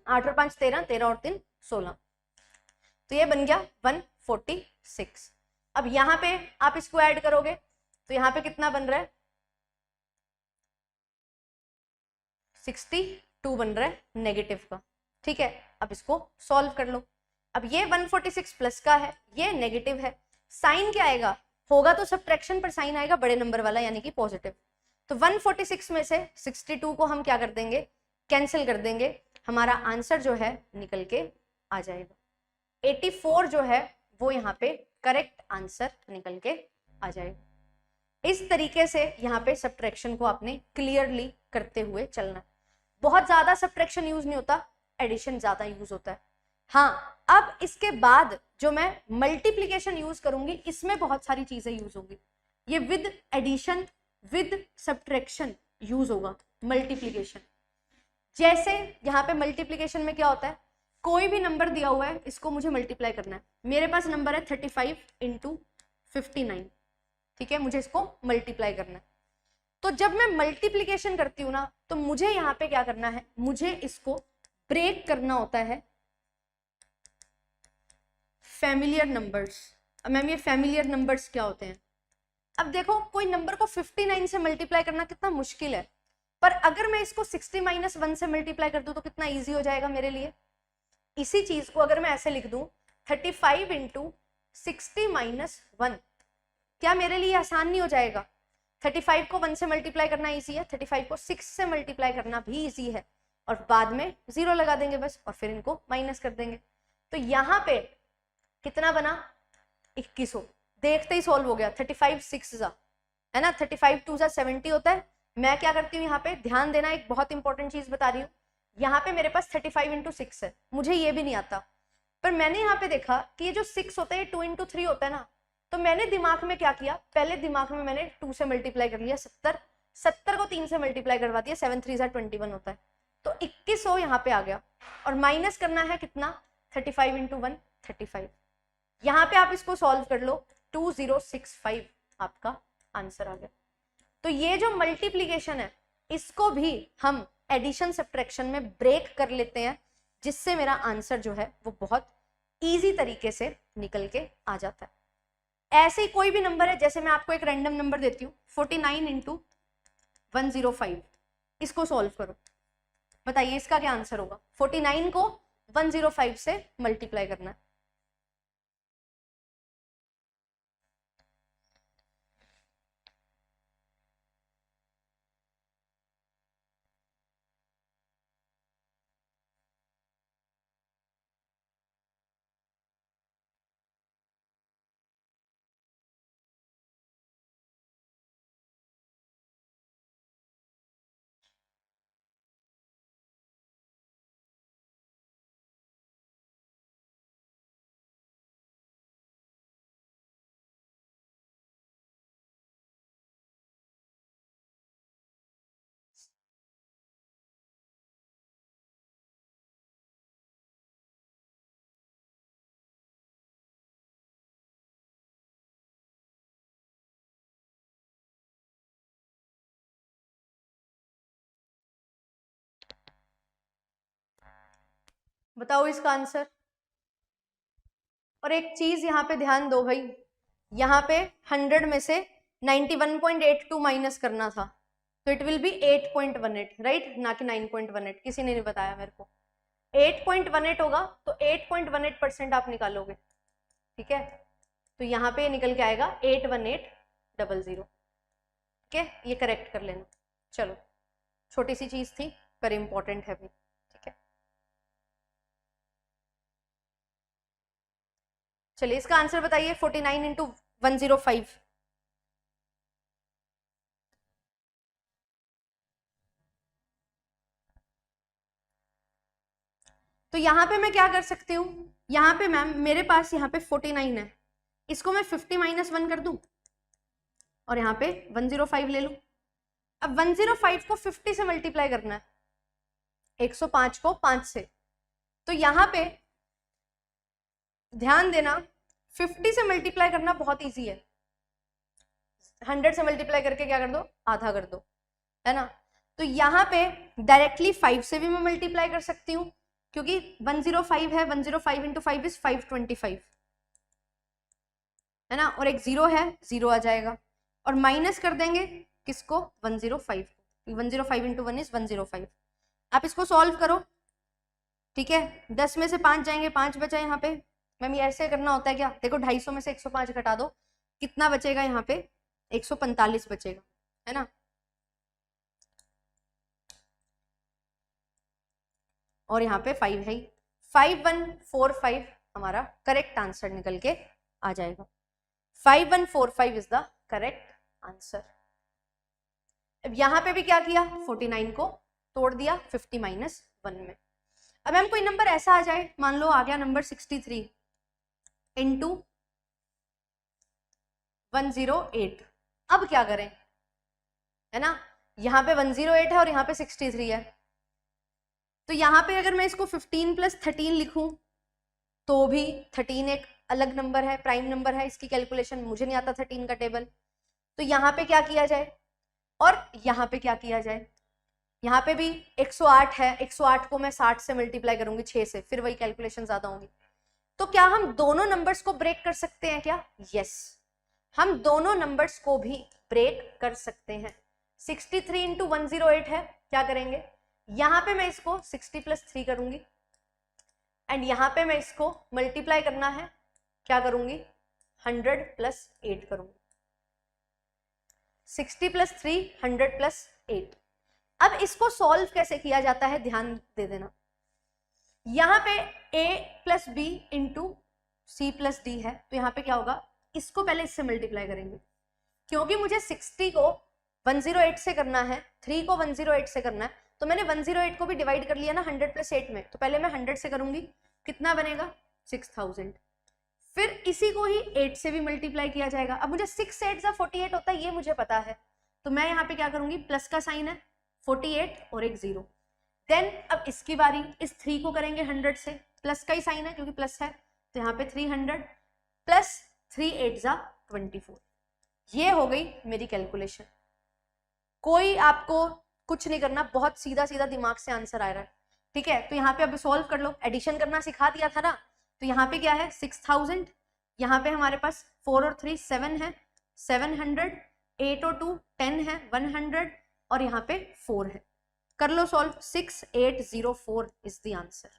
8 और 5 13, 13 और 3 16। तो ये बन गया 146। अब यहाँ पे आप इसको ऐड करोगे तो यहाँ पे कितना बन रहा है 62 बन रहा है नेगेटिव का। ठीक है, अब इसको सॉल्व कर लो। अब ये 146 प्लस का है, ये नेगेटिव है, साइन क्या आएगा, होगा तो सब्ट्रैक्शन पर साइन आएगा बड़े नंबर वाला यानी कि पॉजिटिव। तो 146 में से 62 को हम क्या कर देंगे, कैंसिल कर देंगे, हमारा आंसर जो है निकल के आ जाएगा 84 जो है वो यहाँ पे करेक्ट आंसर निकल के आ जाएगा। इस तरीके से यहाँ पे सब्ट्रैक्शन को आपने क्लियरली करते हुए चलना। बहुत ज्यादा सब्ट्रैक्शन यूज नहीं होता, एडिशन ज्यादा यूज होता है। हाँ, अब इसके बाद जो मैं मल्टीप्लीकेशन यूज करूंगी इसमें बहुत सारी चीजें यूज होंगी। ये with addition with subtraction use होगा मल्टीप्लीकेशन। जैसे यहाँ पे मल्टीप्लीकेशन में क्या होता है, कोई भी नंबर दिया हुआ है इसको मुझे मल्टीप्लाई करना है। मेरे पास नंबर है 35 × 59, ठीक है, मुझे इसको मल्टीप्लाई करना है। तो जब मैं मल्टीप्लीकेशन करती हूँ ना तो मुझे यहाँ पे क्या करना है, मुझे इसको ब्रेक करना होता है फैमिलियर नंबर्स। अब मैम ये फैमिलियर नंबर्स क्या होते हैं, अब देखो कोई नंबर को 59 से मल्टीप्लाई करना कितना मुश्किल है, पर अगर मैं इसको 60 - 1 से मल्टीप्लाई कर दूं तो कितना इजी हो जाएगा मेरे लिए। इसी चीज को अगर मैं ऐसे लिख दूं 35 × 60 - 1, क्या मेरे लिए आसान नहीं हो जाएगा। 35 को 1 से मल्टीप्लाई करना इजी है, 35 को 6 से मल्टीप्लाई करना भी इजी है, और बाद में 0 लगा देंगे बस और फिर इनको माइनस कर देंगे। तो यहाँ पे कितना बना 2100, देखते ही सॉल्व हो गया। 35 6 जा है ना, 35 2 जा 70 होता है। मैं क्या करती हूँ यहाँ पे, ध्यान देना, एक बहुत इंपॉर्टेंट चीज बता रही हूँ। यहाँ पे मेरे पास 35 × 6 है, मुझे ये भी नहीं आता, पर मैंने यहाँ पे देखा कि ये जो 6 होता है 2 × 3 होता है ना, तो मैंने दिमाग में क्या किया, पहले दिमाग में मैंने 2 से मल्टीप्लाई कर लिया 70, 70 को 3 से मल्टीप्लाई करवा दिया, 7 3 21 होता है, तो 2100 यहाँ पे आ गया। और माइनस करना है कितना, 35 × 1 35। यहाँ पे आप इसको सॉल्व कर लो, 2065 आपका आंसर आ गया। तो ये जो मल्टीप्लीकेशन है इसको भी हम एडिशन सब्ट्रैक्शन में ब्रेक कर लेते हैं, जिससे मेरा आंसर जो है वो बहुत इजी तरीके से निकल के आ जाता है। ऐसे ही कोई भी नंबर है, जैसे मैं आपको एक रैंडम नंबर देती हूँ 49 × 105, इसको सॉल्व करो, बताइए इसका क्या आंसर होगा। 49 को 105 से मल्टीप्लाई करना है। बताओ इसका आंसर। और एक चीज यहाँ पे ध्यान दो भाई, यहाँ पे 100 में से 91.82 माइनस करना था, तो इट विल बी 8.18, राइट, ना कि 9.18। किसी ने नहीं बताया मेरे को, 8.18 होगा, तो 8.18% आप निकालोगे, ठीक है। तो यहाँ पे निकल के आएगा 81800, ठीक है, ये करेक्ट कर लेना। चलो, छोटी सी चीज थी पर इंपॉर्टेंट है भी, ठीक है। चलिए इसका आंसर बताइए, 49 × 105। तो यहाँ पे मैं क्या कर सकती हूँ, यहाँ पे मैम मेरे पास यहाँ पे 49 है, इसको मैं 50 - 1 कर दूं, और यहाँ पे 105 ले लूं। अब 105 को 50 से मल्टीप्लाई करना है, 105 को 5 से, तो यहाँ पे ध्यान देना 50 से मल्टीप्लाई करना बहुत इजी है, 100 से मल्टीप्लाई करके क्या कर दो, आधा कर दो, है ना। तो यहाँ पे डायरेक्टली 5 से भी मैं मल्टीप्लाई कर सकती हूँ, क्योंकि 105 है, 105 इंटू 5 इज 525, है ना, और एक 0 है, 0 आ जाएगा, और माइनस कर देंगे किसको, 105 को, 105 इंटू 1 इज 105। आप इसको सॉल्व करो, ठीक है, 10 में से 5 जाएंगे, 5 बचा यहाँ पे। मैम ये ऐसे करना होता है क्या, देखो 250 में से 105 घटा दो, कितना बचेगा यहाँ पे, 145 बचेगा, है ना। और यहाँ पे 5 है, 5145 हमारा करेक्ट आंसर निकल के आ जाएगा। 5145 इज द करेक्ट आंसर। अब यहाँ पे भी क्या किया, 49 को तोड़ दिया 50 माइनस 1 में। अब मैम कोई नंबर ऐसा आ जाए, मान लो आ गया नंबर 63 इंटू 108, अब क्या करें, है ना, यहाँ पे 108 है और यहाँ पे 63 है, तो यहाँ पे अगर मैं इसको 15 प्लस 13 लिखूं तो भी 13 एक अलग नंबर है, प्राइम नंबर है, इसकी कैलकुलेशन मुझे नहीं आता 13 का टेबल, तो यहाँ पे क्या किया जाए और यहाँ पे क्या किया जाए। यहाँ पे भी 108 है, 108 को मैं 60 से मल्टीप्लाई करूंगी 6 से, फिर वही कैलकुलेशन ज्यादा होंगी। तो क्या हम दोनों नंबर्स को ब्रेक कर सकते हैं क्या, यस, हम दोनों नंबर्स को भी ब्रेक कर सकते हैं। 63 इंटू 108 है, क्या करेंगे, यहाँ पे मैं इसको 60 प्लस 3 करूंगी एंड यहाँ पे मैं इसको मल्टीप्लाई करना है, क्या करूंगी, 100 प्लस 8 करूंगी। 60 प्लस 3 100 प्लस 8। अब इसको सॉल्व कैसे किया जाता है ध्यान दे देना, यहाँ पे a plus B into C plus D है, तो यहाँ पे क्या होगा, इसको पहले इससे मल्टीप्लाई करेंगे, क्योंकि मुझे 60 को 108 से करना है, 3 को 108 से करना है, तो मैंने 108 को भी डिवाइड कर लिया ना 100 प्लस 8 में, तो पहले मैं 100 से करूंगी, कितना बनेगा 6000, फिर इसी को ही 8 से भी मल्टीप्लाई किया जाएगा। अब मुझे 6 8 सा 48 होता है, ये मुझे पता है, तो मैं यहाँ पे क्या करूंगी, प्लस का साइन है, 48 और एक 0, देन अब इसकी बारी, इस 3 को करेंगे 100 से, प्लस का ही साइन है क्योंकि प्लस है, तो यहाँ पे 300 प्लस 3 8 जा 24, ये हो गई मेरी कैलकुलेशन। कोई आपको कुछ नहीं करना, बहुत सीधा सीधा दिमाग से आंसर आ रहा है, ठीक है। तो यहाँ पे अब सॉल्व कर लो, एडिशन करना सिखा दिया था ना, तो यहाँ पे क्या है 6000, यहाँ पे हमारे पास 4 और 3 7 है, 700, 8 और 2 10 है, 100 और यहाँ पे 4 है, कर लो सॉल्व, 6804 इज द आंसर।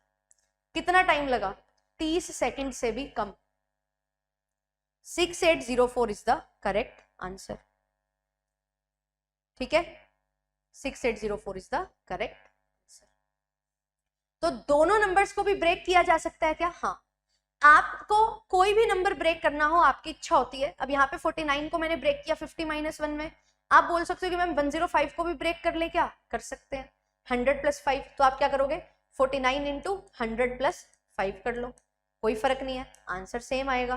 कितना टाइम लगा, 30 सेकंड से भी कम, 6804 इज द करेक्ट आंसर, ठीक है, 6804 इज द करेक्ट आंसर। तो दोनों नंबर्स को भी ब्रेक किया जा सकता है क्या, हाँ, आपको कोई भी नंबर ब्रेक करना हो आपकी इच्छा होती है। अब यहाँ पे 49 को मैंने ब्रेक किया 50 माइनस 1 में, आप बोल सकते हो कि मैम 105 को भी ब्रेक कर ले, क्या कर सकते हैं, 100 प्लस 5, तो आप क्या करोगे 49 इंटू 100 प्लस 5 कर लो, कोई फर्क नहीं है, आंसर सेम आएगा,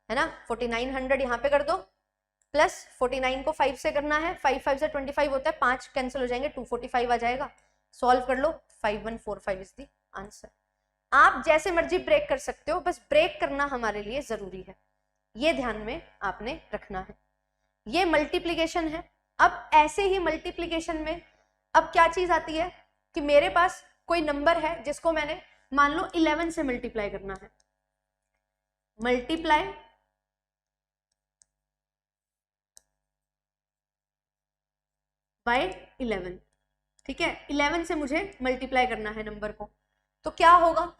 है ना। 49 100 यहाँ पे कर दो, प्लस 49 को 5 से करना है, 5 5 से 25 होता है, 5 कैंसिल हो जाएंगे, 245 आ जाएगा, सॉल्व कर लो, 5145 इज द आंसर। आप जैसे मर्जी ब्रेक कर सकते हो, बस ब्रेक करना हमारे लिए जरूरी है, ये ध्यान में आपने रखना है। ये मल्टीप्लिकेशन है। अब ऐसे ही मल्टीप्लिकेशन में अब क्या चीज आती है कि मेरे पास कोई नंबर है जिसको मैंने मान लो 11 से मल्टीप्लाई करना है, मल्टीप्लाई बाय 11, ठीक है, 11 से मुझे मल्टीप्लाई करना है नंबर को, तो क्या होगा,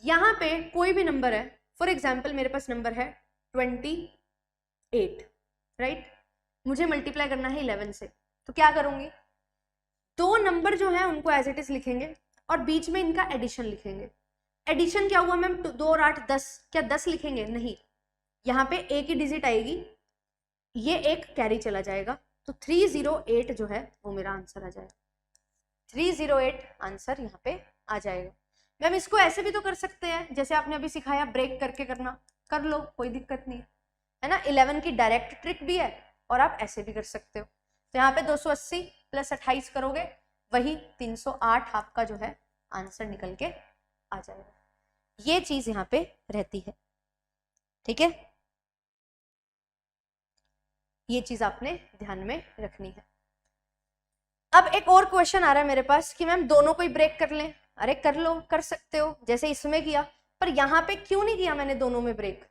यहाँ पे कोई भी नंबर है, फॉर एग्जाम्पल मेरे पास नंबर है 28, राइट, मुझे मल्टीप्लाई करना है 11 से, तो क्या करूंगी, दो नंबर जो है उनको एज इट इज लिखेंगे और बीच में इनका एडिशन लिखेंगे। एडिशन क्या हुआ मैम, 2 और 8 10, क्या 10 लिखेंगे, नहीं, यहाँ पे एक ही डिजिट आएगी, ये एक कैरी चला जाएगा, तो 308 जो है वो मेरा आंसर आ जाएगा, 308 आंसर यहाँ पे आ जाएगा। मैम इसको ऐसे भी तो कर सकते हैं, जैसे आपने अभी सिखाया ब्रेक करके करना, कर लो, कोई दिक्कत नहीं है ना। 11 की डायरेक्ट ट्रिक भी है और आप ऐसे भी कर सकते हो। तो यहाँ पे 280 प्लस 28 करोगे, वही 308 आपका जो है आंसर निकल के आ जाएगा। ये चीज यहाँ पे रहती है, ठीक है, ये चीज आपने ध्यान में रखनी है। अब एक और क्वेश्चन आ रहा है मेरे पास कि मैम दोनों को ही ब्रेक कर लें। अरे कर लो, कर सकते हो, जैसे इसमें किया, पर यहाँ पे क्यों नहीं किया मैंने दोनों में ब्रेक?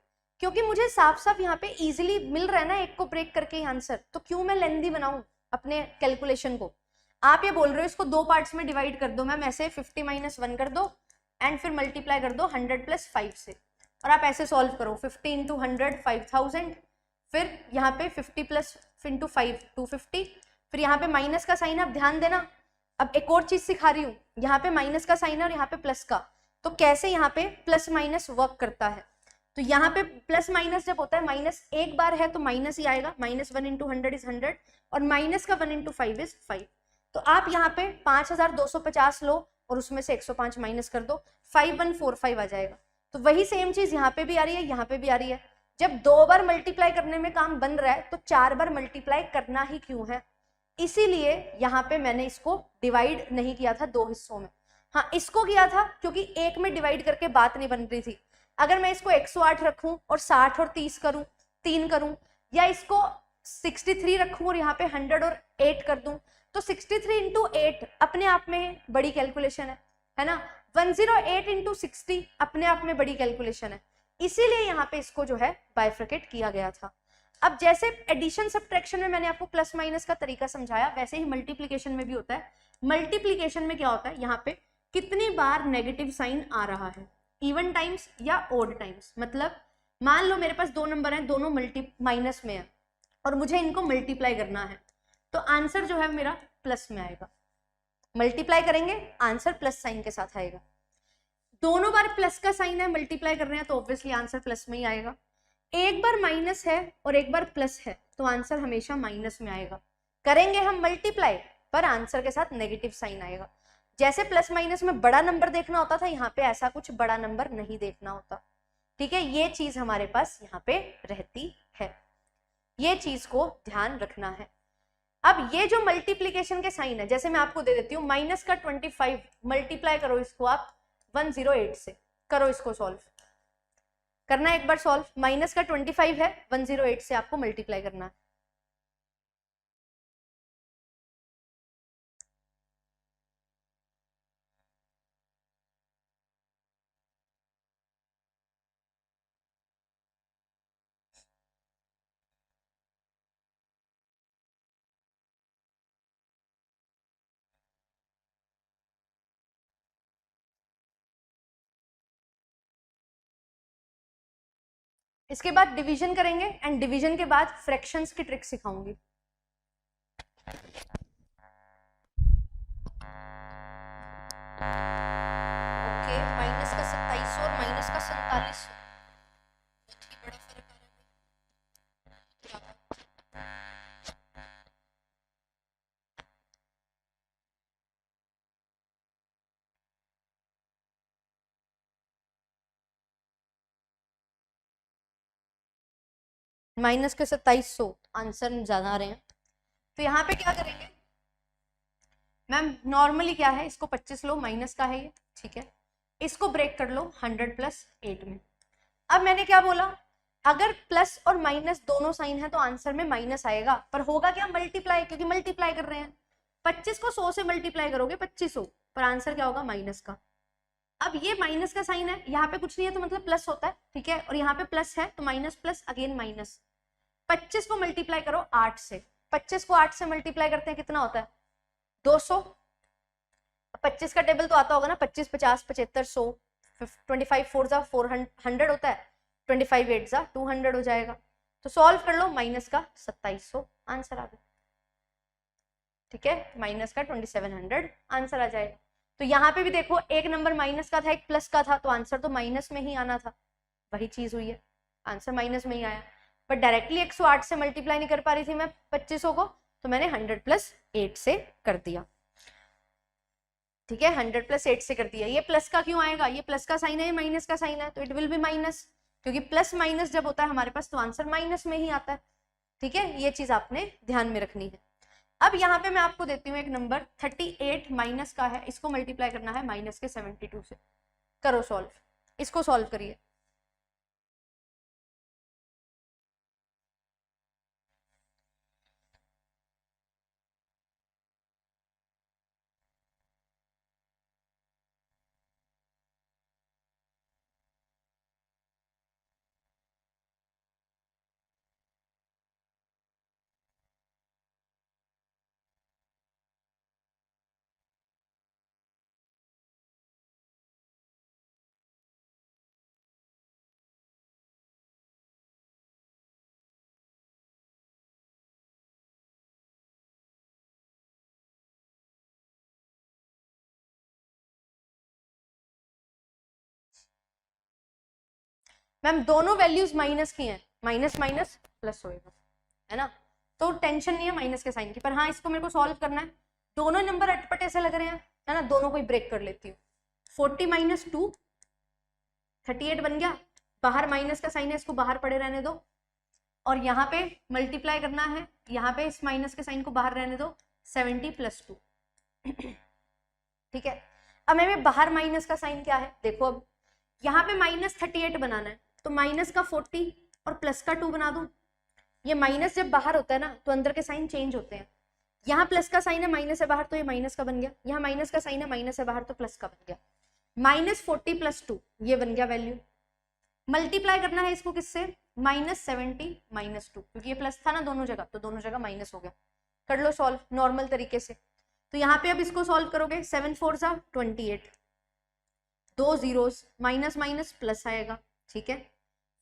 क्योंकि मुझे साफ साफ यहाँ पे इजीली मिल रहा है ना एक को ब्रेक करके ही आंसर, तो क्यों मैं लेंदी बनाऊं अपने कैलकुलेशन को। आप ये बोल रहे हो इसको दो पार्ट्स में डिवाइड कर दो मैम, ऐसे 50 - 1 कर दो एंड फिर मल्टीप्लाई कर दो 100 + 5 से, और आप ऐसे सॉल्व करो 50 × 100 5000, फिर यहाँ पे 50 + 5 250, फिर यहाँ पे माइनस का साइन आप ध्यान देना। अब एक और चीज सिखा रही हूँ, यहाँ पे माइनस का साइन है और यहाँ पे प्लस का, तो कैसे यहाँ पे प्लस माइनस वर्क करता है। तो यहाँ पे प्लस माइनस जब होता है, माइनस एक बार है तो माइनस ही आएगा, -1 × 100 = 100 और माइनस का 1 × 5 = 5। तो आप यहाँ पे 5250 लो और उसमें से 105 माइनस कर दो, 5145 आ जाएगा। तो वही सेम चीज यहाँ पे भी आ रही है, यहाँ पे भी आ रही है। जब 2 बार मल्टीप्लाई करने में काम बन रहा है तो 4 बार मल्टीप्लाई करना ही क्यों है, इसीलिए यहाँ पे मैंने इसको डिवाइड नहीं किया था 2 हिस्सों में। हाँ, इसको किया था क्योंकि एक में डिवाइड करके बात नहीं बन रही थी। अगर मैं इसको 108 रखूं और 60 और 30 करूं, 3 करूं, या इसको 63 रखूं और यहाँ पे 100 और 8 कर दूं, तो 63 × 8 अपने आप में बड़ी कैलकुलेशन है ना। 108 × 60 अपने आप में बड़ी कैलकुलेशन है, इसीलिए यहाँ पे इसको जो है बाइफरकेट किया गया था। अब जैसे एडिशन सब्ट्रैक्शन में मैंने आपको प्लस माइनस का तरीका समझाया, वैसे ही मल्टीप्लीकेशन में भी होता है। मल्टीप्लीकेशन में क्या होता है, यहाँ पे कितनी बार नेगेटिव साइन आ रहा है, इवन टाइम्स या ओड टाइम्स। मतलब मान लो मेरे पास 2 नंबर हैं, दोनों माइनस में है और मुझे इनको मल्टीप्लाई करना है, तो आंसर जो है मेरा प्लस में आएगा। मल्टीप्लाई करेंगे आंसर प्लस साइन के साथ आएगा। दोनों बार प्लस का साइन है, मल्टीप्लाई कर रहे हैं, तो ऑब्वियसली आंसर प्लस में ही आएगा। एक बार माइनस है और एक बार प्लस है, तो आंसर हमेशा माइनस में आएगा। करेंगे हम मल्टीप्लाई, पर आंसर के साथ नेगेटिव साइन आएगा। जैसे प्लस माइनस में बड़ा नंबर देखना होता था, यहाँ पे ऐसा कुछ बड़ा नंबर नहीं देखना होता, ठीक है। ये चीज हमारे पास यहाँ पे रहती है, ये चीज को ध्यान रखना है। अब ये जो मल्टीप्लीकेशन के साइन है, जैसे मैं आपको दे देती हूँ माइनस का 25, मल्टीप्लाई करो इसको आप 108 से, करो इसको सॉल्व, करना है एक बार सॉल्व। माइनस का 25 है, 108 से आपको मल्टीप्लाई करना है। इसके बाद डिवीजन करेंगे एंड डिवीजन के बाद फ्रैक्शंस की ट्रिक सिखाऊंगी। ओके, माइनस का 2700 और माइनस का 4700, बड़ा फर्क आ रहा है। माइनस के 2700 आंसर ज्यादा आ रहे हैं, तो यहाँ पे क्या करेंगे मैम, नॉर्मली क्या है, इसको 25 लो, माइनस का है ये, ठीक है, इसको ब्रेक कर लो 100 + 8 में। अब मैंने क्या बोला, अगर प्लस और माइनस दोनों साइन है तो आंसर में माइनस आएगा, पर होगा क्या, मल्टीप्लाई, क्योंकि मल्टीप्लाई कर रहे हैं। 25 को 100 से मल्टीप्लाई करोगे 2500, पर आंसर क्या होगा, माइनस का। अब ये माइनस का साइन है, यहाँ पे कुछ नहीं है तो मतलब प्लस होता है, ठीक है, और यहाँ पे प्लस है तो माइनस प्लस अगेन माइनस। 25 को मल्टीप्लाई करो 8 से, 25 को 8 से मल्टीप्लाई करते हैं कितना होता है, 200। 25 का टेबल तो आता होगा ना, 25 50 75 100, 25 4 जा 400 होता है, 25 8 जा 200 हो जाएगा। तो सॉल्व कर लो, माइनस का 2700 आंसर आ गया, ठीक है, माइनस का 2700 आंसर आ जाएगा। तो यहाँ पे भी देखो, एक नंबर माइनस का था, एक प्लस का था, तो आंसर तो माइनस में ही आना था, वही चीज हुई है, आंसर माइनस में ही आया। पर डायरेक्टली 108 से मल्टीप्लाई नहीं कर पा रही थी मैं 2500 को, तो मैंने 100 + 8 से कर दिया, ठीक है, 100 + 8 से कर दिया। ये प्लस का क्यों आएगा, ये प्लस का साइन है, ये माइनस का साइन है, तो इट विल बी माइनस, क्योंकि प्लस माइनस जब होता है हमारे पास तो आंसर माइनस में ही आता है। ठीक है, ये चीज आपने ध्यान में रखनी है। अब यहाँ पे मैं आपको देती हूँ एक नंबर 38 माइनस का है, इसको मल्टीप्लाई करना है माइनस के 72 से। करो सॉल्व, इसको सॉल्व करिए। मैम दोनों वैल्यूज माइनस की हैं, माइनस माइनस प्लस होएगा, है ना, तो टेंशन नहीं है माइनस के साइन की। पर हाँ, इसको मेरे को सॉल्व करना है। दोनों नंबर अटपटे से लग रहे हैं, है ना, दोनों को ही ब्रेक कर लेती हूँ। 40 माइनस 2 38 बन गया, बाहर माइनस का साइन है, इसको बाहर पड़े रहने दो, और यहाँ पे मल्टीप्लाई करना है, यहाँ पे इस माइनस के साइन को बाहर रहने दो, 70 प्लस 2। ठीक है, अब मैं बाहर माइनस का साइन क्या है देखो, अब यहाँ पे माइनस 38 बनाना है, तो माइनस का 40 और प्लस का 2 बना दूं। ये माइनस जब बाहर होता है ना तो अंदर के साइन चेंज होते हैं। यहाँ प्लस का साइन है, माइनस है बाहर, तो ये माइनस का बन गया। यहाँ माइनस का साइन है, माइनस है बाहर, तो प्लस का बन गया। -40 + 2 ये बन गया वैल्यू। मल्टीप्लाई करना है इसको किससे, -70 - 2, क्योंकि ये प्लस था ना दोनों जगह, तो दोनों जगह माइनस हो गया। कर लो सॉल्व नॉर्मल तरीके से। तो यहाँ पे अब इसको सॉल्व करोगे, 7 4 = 28, 2 जीरोस, माइनस माइनस प्लस आएगा। ठीक है,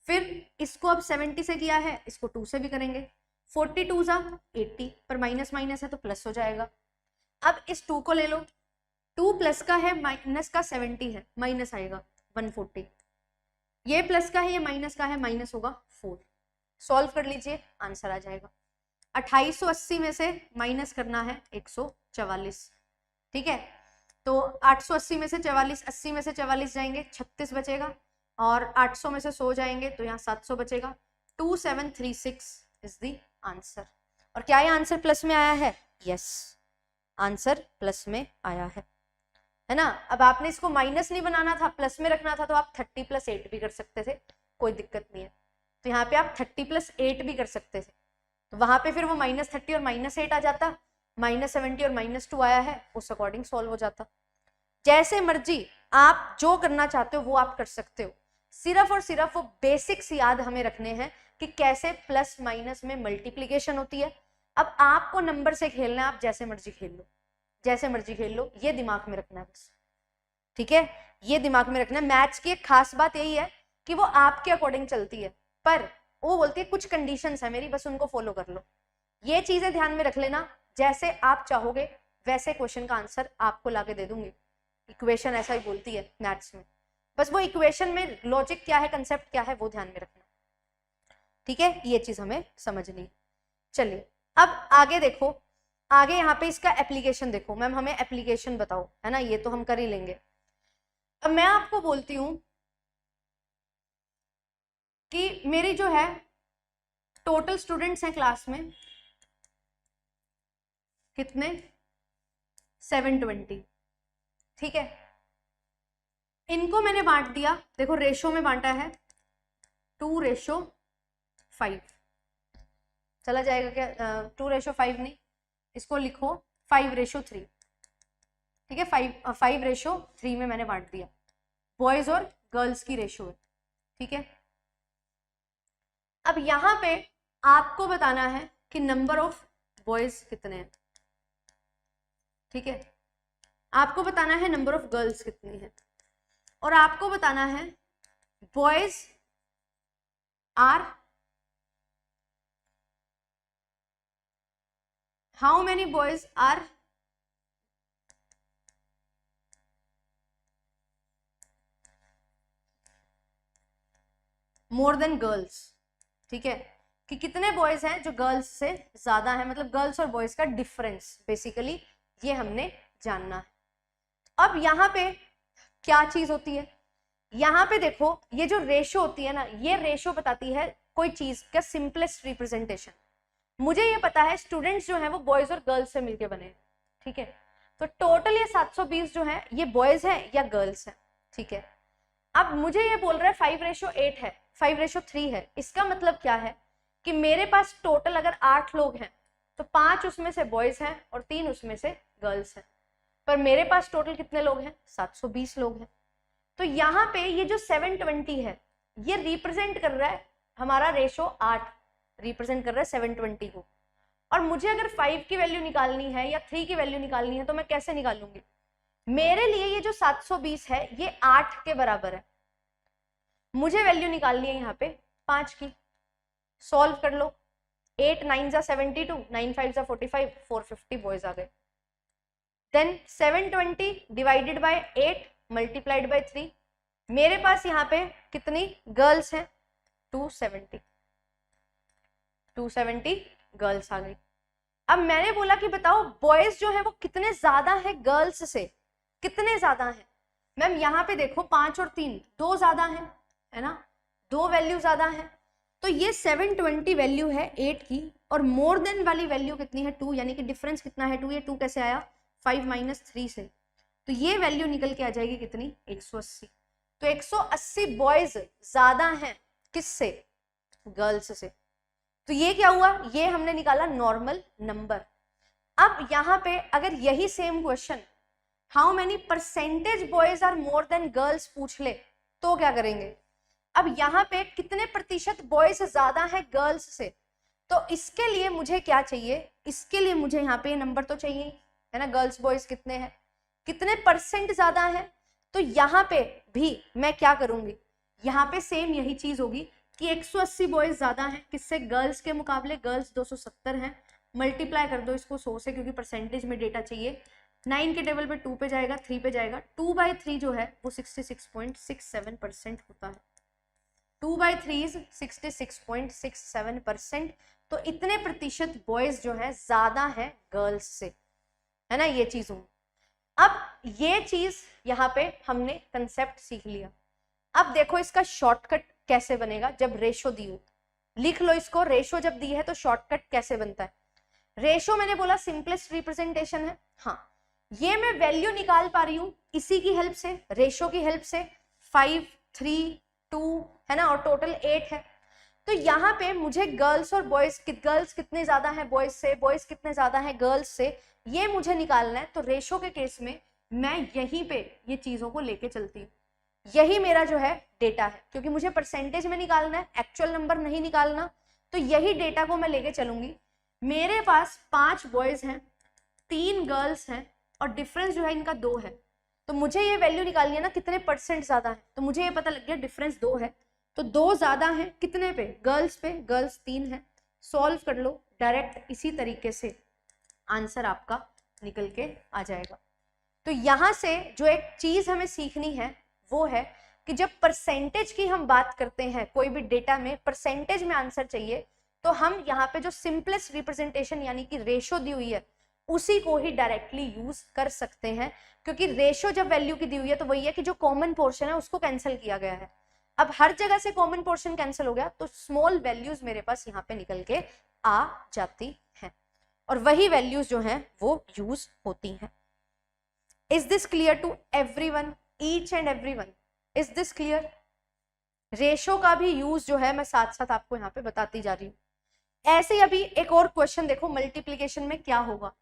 फिर इसको अब 70 से किया है, इसको 2 से भी करेंगे, 42 = 80, पर माइनस माइनस है तो प्लस हो जाएगा। अब इस 2 को ले लो, 2 प्लस का है, माइनस का 70 है, माइनस आएगा 140, ये प्लस का है, ये माइनस का है, माइनस होगा 4। सॉल्व कर लीजिए, आंसर आ जाएगा। 2880 में से माइनस करना है 144। ठीक है, तो 880 में से 44, 80 में से 44 जाएंगे, 36 बचेगा, और 800 में से 100 जाएंगे तो यहाँ 700 बचेगा। 2736 इज द आंसर। और क्या ये आंसर प्लस में आया है? यस, आंसर प्लस में आया है ना। अब आपने इसको माइनस नहीं बनाना था, प्लस में रखना था, तो आप 30 + 8 भी कर सकते थे, कोई दिक्कत नहीं है। तो यहाँ पे आप 30 + 8 भी कर सकते थे, तो वहां पे फिर वो -30 और -8 आ जाता, -70 और -2 आया है, उस अकॉर्डिंग सॉल्व हो जाता। जैसे मर्जी आप जो करना चाहते हो वो आप कर सकते हो, सिर्फ और सिर्फ वो बेसिक्स याद हमें रखने हैं कि कैसे प्लस माइनस में मल्टीप्लीकेशन होती है। अब आपको नंबर से खेलना है, आप जैसे मर्जी खेल लो, जैसे मर्जी खेल लो, ये दिमाग में रखना है बस। ठीक है, ये दिमाग में रखना है। मैथ्स की एक खास बात यही है कि वो आपके अकॉर्डिंग चलती है, पर वो बोलती है कुछ कंडीशंस है मेरी, बस उनको फॉलो कर लो। ये चीजें ध्यान में रख लेना, जैसे आप चाहोगे वैसे क्वेश्चन का आंसर आपको लाके दे दूंगी। इक्वेशन ऐसा ही बोलती है मैथ्स में, बस वो इक्वेशन में लॉजिक क्या है, कंसेप्ट क्या है, वो ध्यान में रखना। ठीक है, ये चीज हमें समझनी। चलिए अब आगे देखो, आगे यहाँ पे इसका एप्लीकेशन देखो। मैम हमें एप्लीकेशन बताओ, है ना, ये तो हम कर ही लेंगे। अब मैं आपको बोलती हूं कि मेरी जो है टोटल स्टूडेंट्स हैं क्लास में कितने, 720। ठीक है, इनको मैंने बांट दिया, देखो रेशो में बांटा है, 2:5 चला जाएगा क्या? 2:5 नहीं, इसको लिखो 5:3। ठीक है, 5:3 में मैंने बांट दिया, बॉयज और गर्ल्स की रेशो है। ठीक है, अब यहां पे आपको बताना है कि नंबर ऑफ बॉयज कितने हैं। ठीक है, आपको बताना है नंबर ऑफ गर्ल्स कितनी है, और आपको बताना है boys are how many boys are more than girls. ठीक है, कि कितने बॉयज हैं जो गर्ल्स से ज्यादा है, मतलब गर्ल्स और बॉयज का डिफरेंस, बेसिकली ये हमने जानना है। अब यहाँ पे क्या चीज होती है, यहाँ पे देखो ये जो रेशो होती है ना, ये रेशो बताती है कोई चीज का सिंपलेस्ट रिप्रेजेंटेशन। मुझे ये पता है स्टूडेंट्स जो है वो बॉयज और गर्ल्स से मिलके बने हैं, ठीक है। तो टोटल ये 720 जो है ये बॉयज है या गर्ल्स है, ठीक है। अब मुझे ये बोल रहा है 5:8 है, 5:3 है। इसका मतलब क्या है कि मेरे पास टोटल अगर 8 लोग हैं तो 5 उसमें से बॉयज हैं और 3 उसमें से गर्ल्स हैं, पर मेरे पास टोटल कितने लोग हैं, 720 लोग हैं। तो यहाँ पे ये जो 720 है ये रिप्रेजेंट कर रहा है हमारा रेशो 8 रिप्रेजेंट कर रहा है 720 को। और मुझे अगर 5 की वैल्यू निकालनी है या 3 की वैल्यू निकालनी है तो मैं कैसे निकालूंगी? मेरे लिए ये जो 720 है ये 8 के बराबर है, मुझे वैल्यू निकालनी है यहाँ पे 5 की। सॉल्व कर लो, 8 9 जा 72, 9 5 जा 45, 450 बॉयज आ गए। Then 720 divided by 8 multiplied by 3, मेरे पास यहाँ पे कितनी गर्ल्स हैं, 270 गर्ल्स आ गई। अब मैंने बोला कि बताओ बॉयज जो है वो कितने ज्यादा है गर्ल्स से, कितने ज्यादा है? मैम यहाँ पे देखो 5 और 3 2 ज्यादा है ना, 2 वैल्यू ज्यादा है। तो ये 720 वैल्यू है 8 की और मोर देन वाली वैल्यू कितनी है 2, यानी कि डिफरेंस कितना है 2, ये 2 कैसे आया 5 - 3 से, तो ये वैल्यू निकल के आ जाएगी कितनी 180। तो 180 बॉयज ज्यादा हैं किससे, गर्ल्स से। तो ये क्या हुआ, ये हमने निकाला नॉर्मल नंबर। अब यहाँ पे अगर यही same question how many percentage boys are more than girls पूछ ले तो क्या करेंगे? अब यहाँ पे कितने प्रतिशत बॉयज ज्यादा है गर्ल्स से, तो इसके लिए मुझे क्या चाहिए, इसके लिए मुझे यहाँ पे नंबर तो चाहिए है ना, गर्ल्स बॉयज कितने हैं, कितने परसेंट ज्यादा है। तो यहाँ पे भी मैं क्या करूंगी, यहाँ पे सेम यही चीज होगी कि 180 बॉयज ज्यादा हैं किससे, गर्ल्स के मुकाबले। गर्ल्स 270 हैं, मल्टीप्लाई कर दो इसको 100 से क्योंकि परसेंटेज में डेटा चाहिए। 9 के टेबल पे 2 पे जाएगा, 3 पे जाएगा, 2/3 जो है वो 66.67% होता है। 2/3 इज 66.67%। तो इतने प्रतिशत बॉयज जो है ज्यादा है गर्ल्स से, है ना, ये चीज हूं। अब ये चीज यहाँ पे हमने कंसेप्ट सीख लिया। अब देखो इसका शॉर्टकट कैसे बनेगा जब रेशो दी हो, लिख लो इसको। रेशो जब दी है तो शॉर्टकट कैसे बनता है? रेशो मैंने बोला सिंपलेस्ट रिप्रेजेंटेशन है, हाँ ये मैं वैल्यू निकाल पा रही हूँ इसी की हेल्प से, रेशो की हेल्प से। 5 3 2 है ना, और टोटल 8 है। तो यहाँ पे मुझे गर्ल्स और बॉयज, गर्ल्स कितने ज्यादा है बॉयज से, बॉयज कितने ज्यादा है गर्ल्स से, ये मुझे निकालना है। तो रेशो के केस में मैं यहीं पे ये चीजों को लेके चलती हूँ, यही मेरा जो है डेटा है, क्योंकि मुझे परसेंटेज में निकालना है, एक्चुअल नंबर नहीं निकालना। तो यही डेटा को मैं लेके चलूंगी। मेरे पास 5 बॉयज हैं, 3 गर्ल्स हैं और डिफरेंस जो है इनका 2 है। तो मुझे ये वैल्यू निकालनी है ना कितने परसेंट ज्यादा है, तो मुझे ये पता लग गया डिफरेंस 2 है। तो 2 ज्यादा है कितने पे, गर्ल्स पे, गर्ल्स 3 है। सॉल्व कर लो, डायरेक्ट इसी तरीके से आंसर आपका निकल के आ जाएगा। तो यहाँ से जो एक चीज हमें सीखनी है वो है कि जब परसेंटेज की हम बात करते हैं, कोई भी डेटा में परसेंटेज में आंसर चाहिए, तो हम यहाँ पे जो सिंपलेस्ट रिप्रेजेंटेशन यानी कि रेशो दी हुई है उसी को ही डायरेक्टली यूज कर सकते हैं, क्योंकि रेशो जब वैल्यू की दी हुई है तो वही है कि जो कॉमन पोर्शन है उसको कैंसिल किया गया है। अब हर जगह से कॉमन पोर्शन कैंसिल हो गया तो स्मॉल वैल्यूज मेरे पास यहाँ पे निकल के आ जाती हैं और वही वैल्यूज जो हैं वो यूज होती हैं। Is this clear to everyone, each and everyone? Is this clear? Ratio का भी यूज जो है मैं साथ साथ आपको यहाँ पे बताती जा रही हूँ। ऐसे ही अभी एक और क्वेश्चन देखो, मल्टीप्लीकेशन में क्या होगा।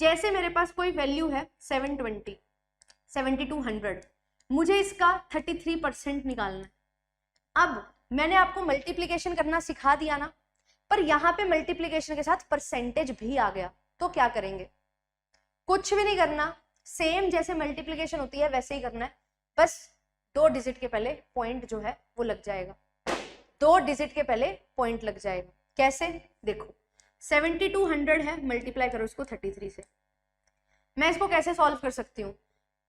जैसे मेरे पास कोई वैल्यू है 720, 7200, मुझे इसका 33% निकालना है। अब मैंने आपको मल्टीप्लीकेशन करना सिखा दिया ना, पर यहाँ पे मल्टीप्लीकेशन के साथ परसेंटेज भी आ गया तो क्या करेंगे? कुछ भी नहीं करना, सेम जैसे मल्टीप्लीकेशन होती है वैसे ही करना है, बस 2 डिजिट के पहले पॉइंट जो है वो लग जाएगा, 2 डिजिट के पहले पॉइंट लग जाएगा। कैसे? देखो 7200 है, मल्टीप्लाई करो इसको 33 से। मैं इसको कैसे सॉल्व कर सकती हूँ?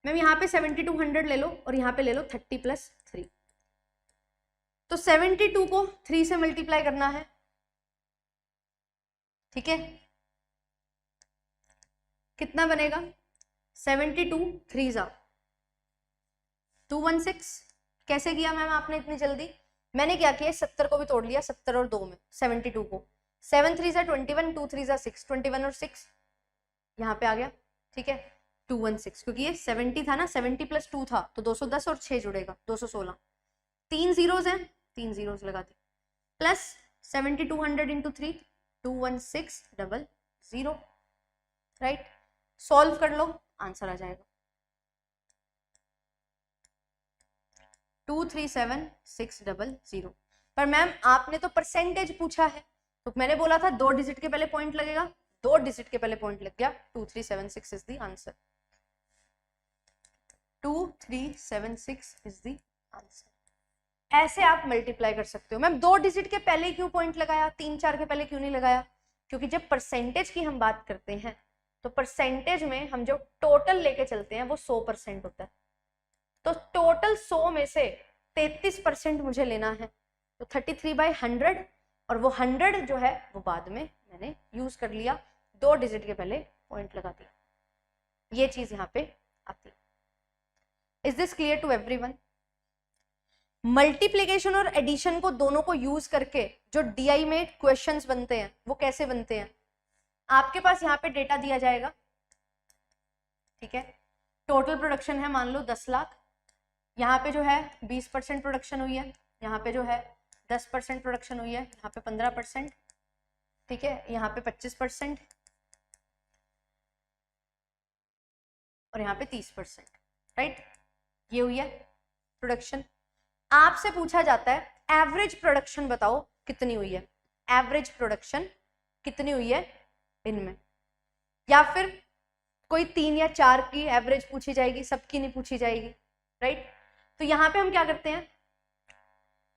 मैम यहाँ पे 7200 ले लो और यहाँ पे ले लो 30 + 3। तो 72 को 3 से मल्टीप्लाई करना है, ठीक है, कितना बनेगा? 72 3 जा 216। कैसे किया मैम आपने इतनी जल्दी? मैंने क्या किया, 70 को भी तोड़ लिया, 70 और 2 में 72 को 7 3 जा 21, 2 3 जा 6, 21 और 6 यहाँ पे आ गया, ठीक है, 216, क्योंकि ये 70 था ना, 70 प्लस 2 था तो 210 और 6 जुड़ेगा 216, 3 जीरोज हैं, 3 जीरोज लगा दे, प्लस 7200 इंटू 3, 21600, राइट। सॉल्व कर लो, आंसर आ जाएगा 237600। पर मैम आपने तो परसेंटेज पूछा है, तो मैंने बोला था 2 डिजिट के पहले पॉइंट लगेगा, 2 डिजिट के पहले पॉइंट लग गया, 2376 is the answer, 2376 is the answer. ऐसे आप मल्टीप्लाई कर सकते हो। मैम 2 डिजिट के पहले क्यों पॉइंट लगाया, 3 4 के पहले क्यों नहीं लगाया? क्योंकि जब परसेंटेज की हम बात करते हैं तो परसेंटेज में हम जो टोटल लेके चलते हैं वो 100% होता है, तो टोटल 100 में से 33% मुझे लेना है, तो 33/100, और वो 100 जो है वो बाद में मैंने यूज कर लिया, 2 डिजिट के पहले पॉइंट लगा दिया, ये चीज यहाँ पे आती है। Is this clear to everyone? Multiplication और एडिशन को दोनों को यूज करके जो डीआई में क्वेश्चंस बनते हैं वो कैसे बनते हैं? आपके पास यहाँ पे डेटा दिया जाएगा, ठीक है, टोटल प्रोडक्शन है मान लो 10 लाख, यहाँ पे जो है 20% प्रोडक्शन हुई है, यहाँ पे जो है 10% प्रोडक्शन हुई है, यहाँ पे 15%, ठीक है, यहाँ पे 25% और यहाँ पे 30%, राइट, ये हुई है प्रोडक्शन। आपसे पूछा जाता है एवरेज प्रोडक्शन बताओ कितनी हुई है, एवरेज प्रोडक्शन कितनी हुई है इनमें, या फिर कोई 3 या 4 की एवरेज पूछी जाएगी, सबकी नहीं पूछी जाएगी, राइट। तो यहाँ पे हम क्या करते हैं,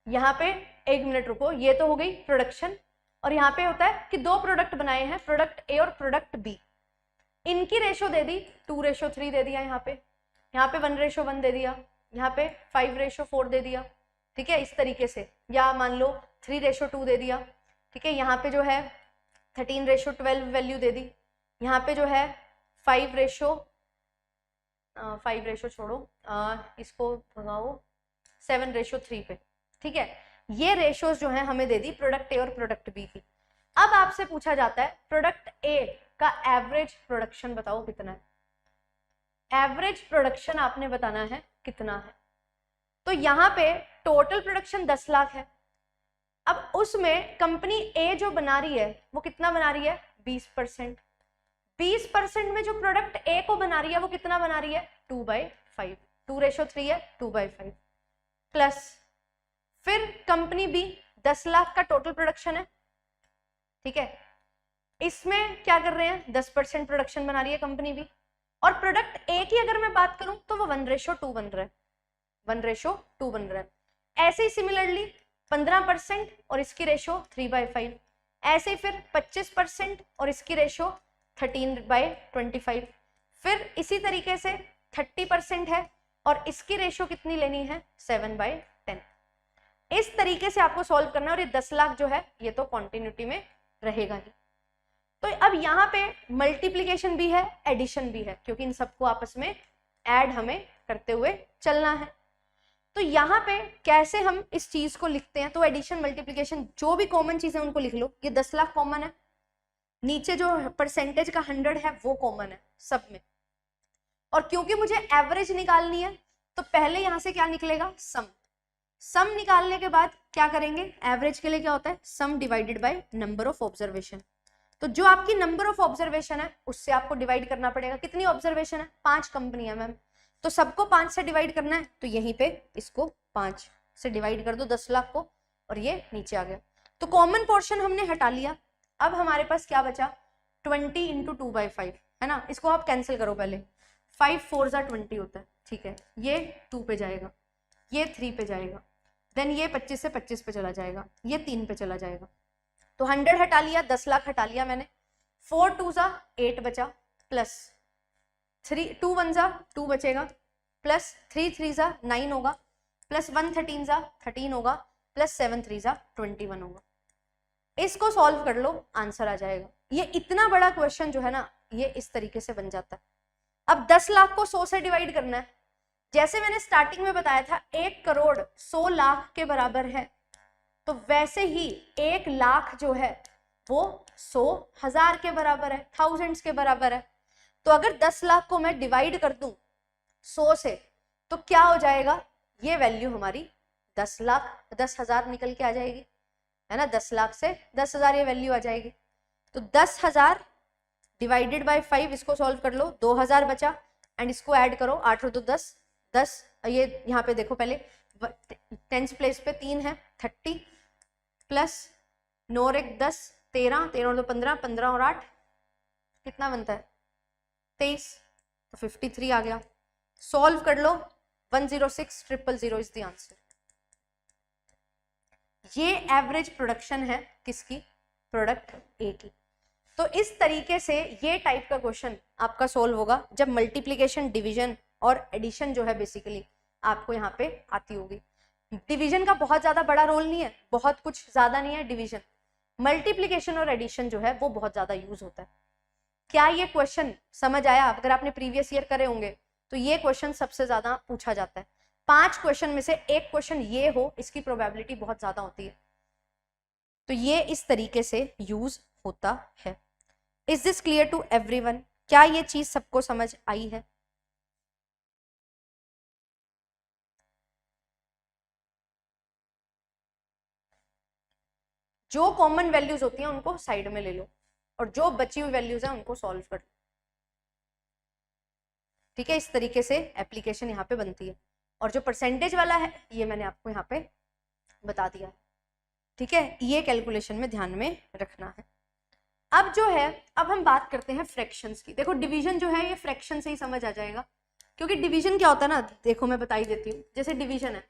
यहाँ पे 1 मिनट रुको, ये तो हो गई प्रोडक्शन, और यहाँ पे होता है कि 2 प्रोडक्ट बनाए हैं, प्रोडक्ट ए और प्रोडक्ट बी, इनकी रेशो दे दी 2:3 दे दिया, यहाँ पे 1:1 दे दिया, यहाँ पे 5:4 दे दिया, ठीक है, इस तरीके से, या मान लो 3:2 दे दिया, ठीक है, यहाँ पे जो है 13:12 वैल्यू दे दी, यहाँ पे जो है 5 छोड़ो, इसको भगाओ 7:3 पे, ठीक है, ये रेशोज जो है हमें दे दी प्रोडक्ट ए और प्रोडक्ट बी की। अब आपसे पूछा जाता है प्रोडक्ट ए का एवरेज प्रोडक्शन बताओ कितना है, एवरेज प्रोडक्शन आपने बताना है कितना है। तो यहाँ पे टोटल प्रोडक्शन 10 लाख है, अब उसमें कंपनी ए जो बना रही है वो कितना बना रही है, 20%, 20% में जो प्रोडक्ट ए को बना रही है वो कितना बना रही है, 2/5, 2:3 है, 2/5, प्लस फिर कंपनी बी 10 लाख का टोटल प्रोडक्शन है, ठीक है, इसमें क्या कर रहे हैं, 10% प्रोडक्शन बना रही है कंपनी बी, और प्रोडक्ट ए की अगर मैं बात करूं तो वो 1:2 बन रहा है, 1:2 बन रहा है। ऐसे ही सिमिलरली 15% और इसकी रेशो 3/5, ऐसे ही फिर 25% और इसकी रेशो 13/25, फिर इसी तरीके से 30% है और इसकी रेशो कितनी लेनी है, 7/10। इस तरीके से आपको सॉल्व करना है, और ये 10 लाख जो है ये तो कॉन्टिन्यूटी में रहेगा ही। तो अब यहाँ पे मल्टीप्लीकेशन भी है, एडिशन भी है, क्योंकि इन सबको आपस में ऐड हमें करते हुए चलना है। तो यहाँ पे कैसे हम इस चीज को लिखते हैं, तो एडिशन मल्टीप्लीकेशन जो भी कॉमन चीज है उनको लिख लो, ये 10 लाख कॉमन है, नीचे जो परसेंटेज का 100 है वो कॉमन है सब में, और क्योंकि मुझे एवरेज निकालनी है तो पहले यहाँ से क्या निकलेगा, सम, सम निकालने के बाद क्या करेंगे, एवरेज के लिए क्या होता है, सम divided by number of observation, तो जो आपकी नंबर ऑफ ऑब्जर्वेशन है उससे आपको डिवाइड करना पड़ेगा, कितनी ऑब्जर्वेशन है, 5 कंपनी है मैम, तो सबको 5 से डिवाइड करना है, तो यहीं पे इसको 5 से डिवाइड कर दो 10 लाख को, और ये नीचे आ गया। तो कॉमन पोर्शन हमने हटा लिया, अब हमारे पास क्या बचा, 20 × 2/5 है ना, इसको आप कैंसिल करो पहले, 5 4 जा 20 होता है, ठीक है, ये 2 पे जाएगा, ये 3 पे जाएगा, देन ये 25 से 25 पे चला जाएगा, ये 3 पे चला जाएगा, तो 100 हटा लिया, 10 लाख हटा लिया मैंने, 4 2 जा 8 बचा, प्लस 3 2 1 जा 2 बचेगा, प्लस 3 3 जा 9 होगा, प्लस 1 13 जा 13 होगा, प्लस 7 3 जा 21 होगा। इसको सॉल्व कर लो, आंसर आ जाएगा। ये इतना बड़ा क्वेश्चन जो है ना ये इस तरीके से बन जाता है। अब 10 लाख को 100 से डिवाइड करना है, जैसे मैंने स्टार्टिंग में बताया था 1 करोड़ 100 लाख के बराबर है, तो वैसे ही 1 लाख जो है वो 100,000 के बराबर है, थाउजेंड्स के बराबर है। तो अगर 10 लाख को मैं डिवाइड कर दूं 100 से तो क्या हो जाएगा, ये वैल्यू हमारी 10 लाख 10,000 निकल के आ जाएगी, है ना। 10 लाख से 10,000 ये वैल्यू आ जाएगी। तो 10,000 डिवाइडेड बाय 5, इसको सॉल्व कर लो, 2,000 बचा, एंड इसको ऐड करो, 8 और 2 10, 10, ये यहाँ पे देखो पहले 10th प्लेस पे 3 है, 30 प्लस 9 और 1 10, 13, 13 और 2 15, 15 और 8 कितना बनता है 23, तो 53 आ गया। सॉल्व कर लो, 106,000 इज द आंसर। ये एवरेज प्रोडक्शन है किसकी, प्रोडक्ट ए की। तो इस तरीके से ये टाइप का क्वेश्चन आपका सोल्व होगा जब मल्टीप्लिकेशन, डिवीजन और एडिशन जो है बेसिकली आपको यहाँ पे आती होगी। डिवीजन का बहुत ज्यादा बड़ा रोल नहीं है, बहुत कुछ ज्यादा नहीं है डिवीजन, मल्टीप्लिकेशन और एडिशन जो है वो बहुत ज्यादा यूज होता है। क्या ये क्वेश्चन समझ आया? अगर आपने प्रीवियस ईयर करे होंगे तो ये क्वेश्चन सबसे ज्यादा पूछा जाता है। 5 क्वेश्चन में से एक क्वेश्चन ये हो, इसकी प्रोबेबिलिटी बहुत ज्यादा होती है। तो ये इस तरीके से यूज होता है। Is this clear to everyone? क्या ये चीज सबको समझ आई है? जो कॉमन वैल्यूज होती हैं उनको साइड में ले लो और जो बची हुई वैल्यूज हैं उनको सॉल्व कर लो। ठीक है, इस तरीके से एप्लीकेशन यहाँ पे बनती है। और जो परसेंटेज वाला है ये मैंने आपको यहाँ पे बता दिया है। ठीक है, ये कैलकुलेशन में ध्यान में रखना है। अब जो है, अब हम बात करते हैं फ्रैक्शंस की। देखो डिवीजन जो है ये फ्रैक्शन से ही समझ आ जाएगा, क्योंकि डिवीजन क्या होता है ना, देखो मैं बता ही देती हूँ। जैसे डिवीजन है,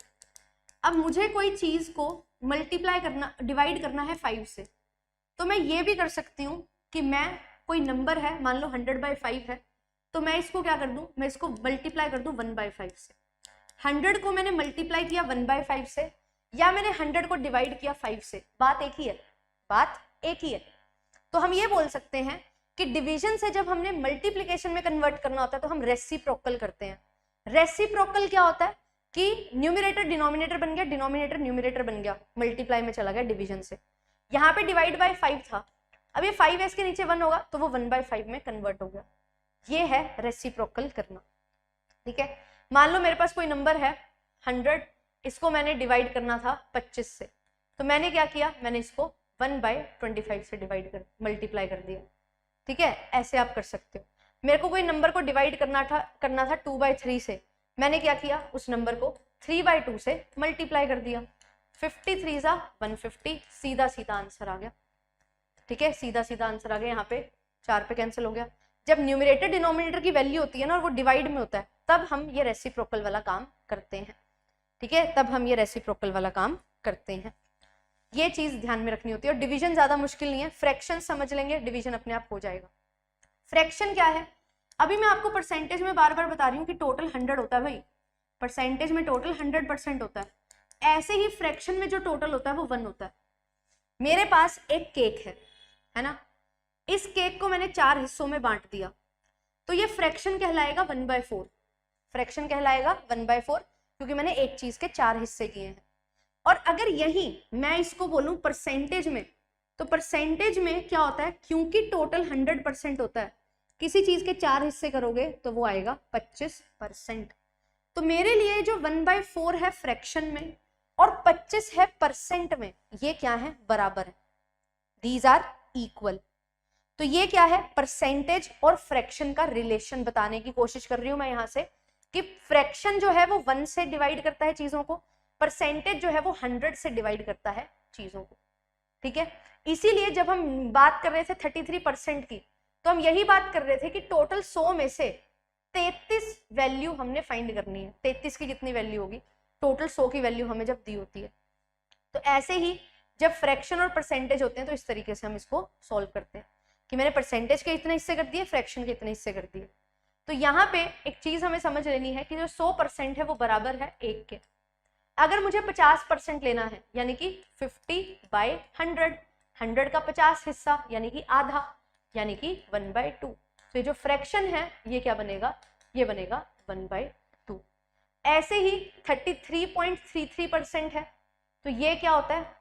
अब मुझे कोई चीज को मल्टीप्लाई करना, डिवाइड करना है 5 से, तो मैं ये भी कर सकती हूँ कि मैं कोई नंबर है, मान लो 100/5 है, तो मैं इसको क्या कर दूं, मैं इसको मल्टीप्लाई कर दूं 1/5 से। 100 को मैंने मल्टीप्लाई किया 1/5 से, या मैंने 100 को डिवाइड किया 5 से, बात एक ही है, बात एक ही है। तो हम ये बोल सकते हैं कि डिवीजन से जब हमने मल्टीप्लिकेशन में कन्वर्ट करना होता है तो हम रेसिप्रोकल करते हैं। रेसिप्रोकल क्या होता है कि न्यूमरेटर डिनोमिनेटर बन गया, डिनोमिनेटर न्यूमरेटर बन गया, मल्टीप्लाई में चला गया डिवीजन से। यहाँ पे डिवाइड बाय 5 था, अब ये 5s के नीचे 1 होगा तो वो 1/5 में कन्वर्ट हो गया। ये है रेसिप्रोकल करना। ठीक है, मान लो मेरे पास कोई नंबर है 100, इसको मैंने डिवाइड करना था 25 से, तो मैंने क्या किया, मैंने इसको 1/25 से डिवाइड कर मल्टीप्लाई कर दिया। ठीक है, ऐसे आप कर सकते हो। मेरे को कोई नंबर को डिवाइड करना था 2/3 से, मैंने क्या किया, उस नंबर को 3/2 से मल्टीप्लाई कर दिया। 53 सा 150, सीधा सीधा आंसर आ गया। ठीक है, सीधा सीधा आंसर आ गया। यहाँ पे 4 पे कैंसिल हो गया। जब न्यूमरेटर डिनोमिनेटर की वैल्यू होती है ना और वो डिवाइड में होता है, तब हम ये रेसिप्रोकल वाला काम करते हैं। ठीक है, तब हम ये रेसिप्रोकल वाला काम करते हैं। ये चीज ध्यान में रखनी होती है। और डिवीजन ज्यादा मुश्किल नहीं है, फ्रैक्शन समझ लेंगे, डिवीजन अपने आप हो जाएगा। फ्रैक्शन क्या है, अभी मैं आपको परसेंटेज में बार बार बता रही हूँ कि टोटल 100 होता है भाई, परसेंटेज में टोटल 100% होता है। ऐसे ही फ्रैक्शन में जो टोटल होता है वो 1 होता है। मेरे पास एक केक है ना, इस केक को मैंने 4 हिस्सों में बांट दिया, तो ये फ्रैक्शन कहलाएगा 1/4। फ्रैक्शन कहलाएगा 1/4, क्योंकि मैंने एक चीज के 4 हिस्से किए हैं। और अगर यही मैं इसको बोलूं परसेंटेज में, तो परसेंटेज में क्या होता है, क्योंकि टोटल 100% होता है, किसी चीज के 4 हिस्से करोगे तो वो आएगा 25%। तो मेरे लिए जो 1/4 है फ्रैक्शन में और 25 है परसेंट में, ये क्या है, बराबर है, दीज आर इक्वल। तो ये क्या है, परसेंटेज और फ्रैक्शन का रिलेशन बताने की कोशिश कर रही हूं मैं यहां से, कि फ्रैक्शन जो है वो 1 से डिवाइड करता है चीजों को, परसेंटेज जो है वो 100 से डिवाइड करता है चीजों को। ठीक है, इसीलिए जब हम बात कर रहे थे 33% की, तो हम यही बात कर रहे थे कि टोटल 100 में से 33 वैल्यू हमने फाइंड करनी है। 33 की कितनी वैल्यू होगी, टोटल 100 की वैल्यू हमें जब दी होती है। तो ऐसे ही जब फ्रैक्शन और परसेंटेज होते हैं तो इस तरीके से हम इसको सॉल्व करते हैं कि मैंने परसेंटेज के इतने हिस्से कर दिए, फ्रैक्शन के इतने हिस्से कर दिए। तो यहाँ पे एक चीज हमें समझ लेनी है कि जो 100% है वो बराबर है 1 के। अगर मुझे 50% लेना है, यानी कि 50/100, 100 का 50 हिस्सा यानी कि आधा, यानी कि 1/2। तो ये जो फ्रैक्शन है ये क्या बनेगा, ये बनेगा 1/2। ऐसे ही 33.33% है, तो ये क्या होता है,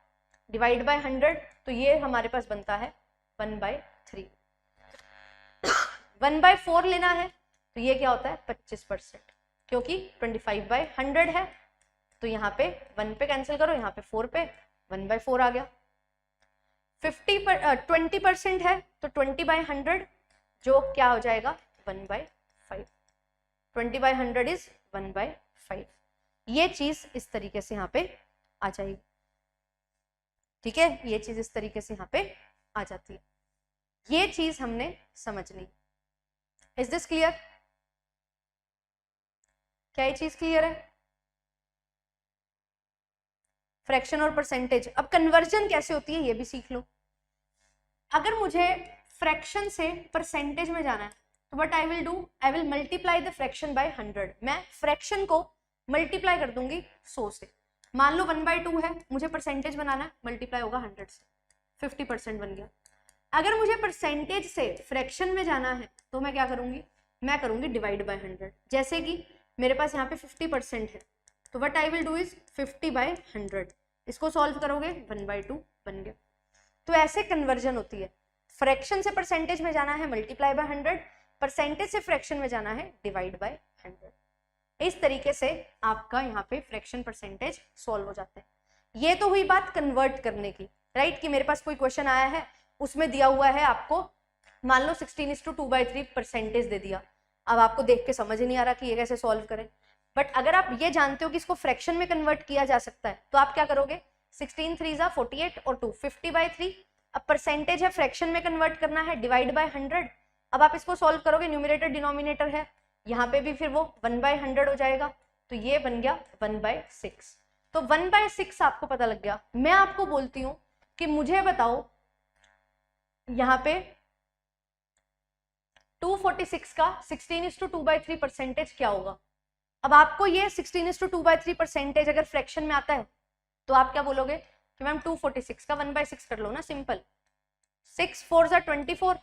डिवाइड बाय 100, तो ये हमारे पास बनता है 1/3। 1/4 लेना है तो ये क्या होता है 25%, क्योंकि 25/100 है, तो यहाँ पे 1 पे कैंसिल करो, यहाँ पे 4 पे 1/4 आ गया। 20% है तो 20/100 जो क्या हो जाएगा 1/5। 20/100 इज 1/5। ये चीज इस तरीके से यहाँ पे आ जाएगी, ठीक है, ये चीज इस तरीके से यहाँ पे आ जाती है। ये चीज हमने समझनी। Is this clear? क्या ये चीज क्लियर है? फ्रैक्शन और परसेंटेज। अब कन्वर्जन कैसे होती है ये भी सीख लो। अगर मुझे फ्रैक्शन से परसेंटेज में जाना है तो what I will do, I will multiply the fraction by 100। मैं फ्रैक्शन को मल्टीप्लाई कर दूंगी 100 से। मान लो 1/2 है, मुझे परसेंटेज बनाना है, मल्टीप्लाई होगा 100 से, 50% बन गया। अगर मुझे परसेंटेज से फ्रैक्शन में जाना है तो मैं क्या करूंगी, मैं करूंगी डिवाइड बाय 100। जैसे कि मेरे पास यहाँ पे 50% है तो what I will do is 50/100। इसको सॉल्व करोगे 1/2 बन गया। तो ऐसे कन्वर्जन होती है। फ्रैक्शन से परसेंटेज में जाना है मल्टीप्लाई बाय 100, परसेंटेज से फ्रैक्शन में जाना है डिवाइड बाय 100। इस तरीके से आपका यहाँ पे फ्रैक्शन परसेंटेज सॉल्व हो जाते हैं। ये तो हुई बात कन्वर्ट करने की, राइट, कि मेरे पास कोई क्वेश्चन आया है, उसमें दिया हुआ है आपको, मान लो 16:2/3 परसेंटेज दे दिया। अब आपको देख के समझ ही नहीं आ रहा कि ये कैसे सॉल्व करें। बट अगर आप ये जानते हो कि इसको फ्रैक्शन में कन्वर्ट किया जा सकता है तो आप क्या करोगे, 16 3 48 और 2 50/3। अब परसेंटेज है, फ्रैक्शन में कन्वर्ट करना है, डिवाइड बाय 100। अब आप इसको सॉल्व करोगे, न्यूमरेटर डिनोमिनेटर है, यहाँ पे भी फिर वो 1/100 हो जाएगा, तो ये बन गया 1/6। तो 1/6 आपको पता लग गया। मैं आपको बोलती हूँ कि मुझे बताओ यहाँ पे 246 का 16:2/3 परसेंटेज क्या होगा। अब आपको ये 16:2/3 परसेंटेज अगर फ्रैक्शन में आता है तो आप क्या बोलोगे कि मैम 246 का 1/6 कर लो ना, सिंपल। 6 4 जा 24,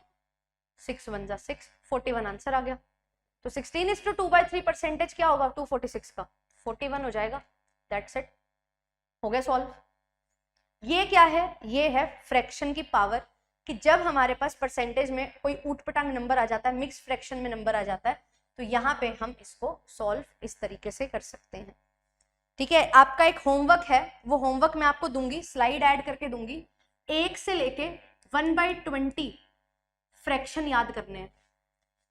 6 1 जा 6, 41 आंसर आ गया। तो 16:2/3 परसेंटेज क्या होगा 246 का, 41 हो जाएगा। दैट्स इट, हो गया सॉल्व। ये क्या है, ये है फ्रैक्शन की पावर, कि जब हमारे पास परसेंटेज में कोई ऊटपटांग नंबर आ जाता है, मिक्स फ्रैक्शन में नंबर आ जाता है, तो यहाँ पे हम इसको सॉल्व इस तरीके से कर सकते हैं। ठीक है, आपका एक होमवर्क है, वो होमवर्क मैं आपको दूंगी, स्लाइड ऐड करके दूंगी। 1 से लेके 1/20 फ्रैक्शन याद करने हैं।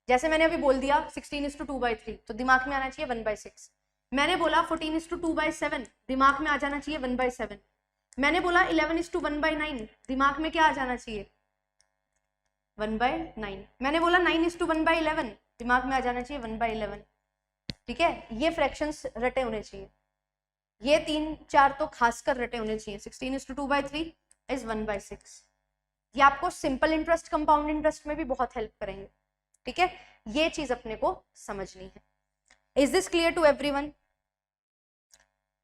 जैसे मैंने अभी बोल दिया 16:2/3, तो दिमाग में आना चाहिए 1/6। मैंने बोला 14:2/7, दिमाग में आ जाना चाहिए 1/7। मैंने बोला 11:1/9, दिमाग में क्या आ जाना चाहिए 1/9। मैंने बोला 9:1/11, दिमाग में आ जाना चाहिए 1/11। ठीक है, ये फ्रैक्शंस रटे होने चाहिए, ये 3 4 तो खासकर रटे होने चाहिए। 16:2/3 इज 1/6। ये आपको सिंपल इंटरेस्ट, कंपाउंड इंटरेस्ट में भी बहुत हेल्प करेंगे। ठीक है, ये चीज अपने को समझनी है। Is this clear to everyone?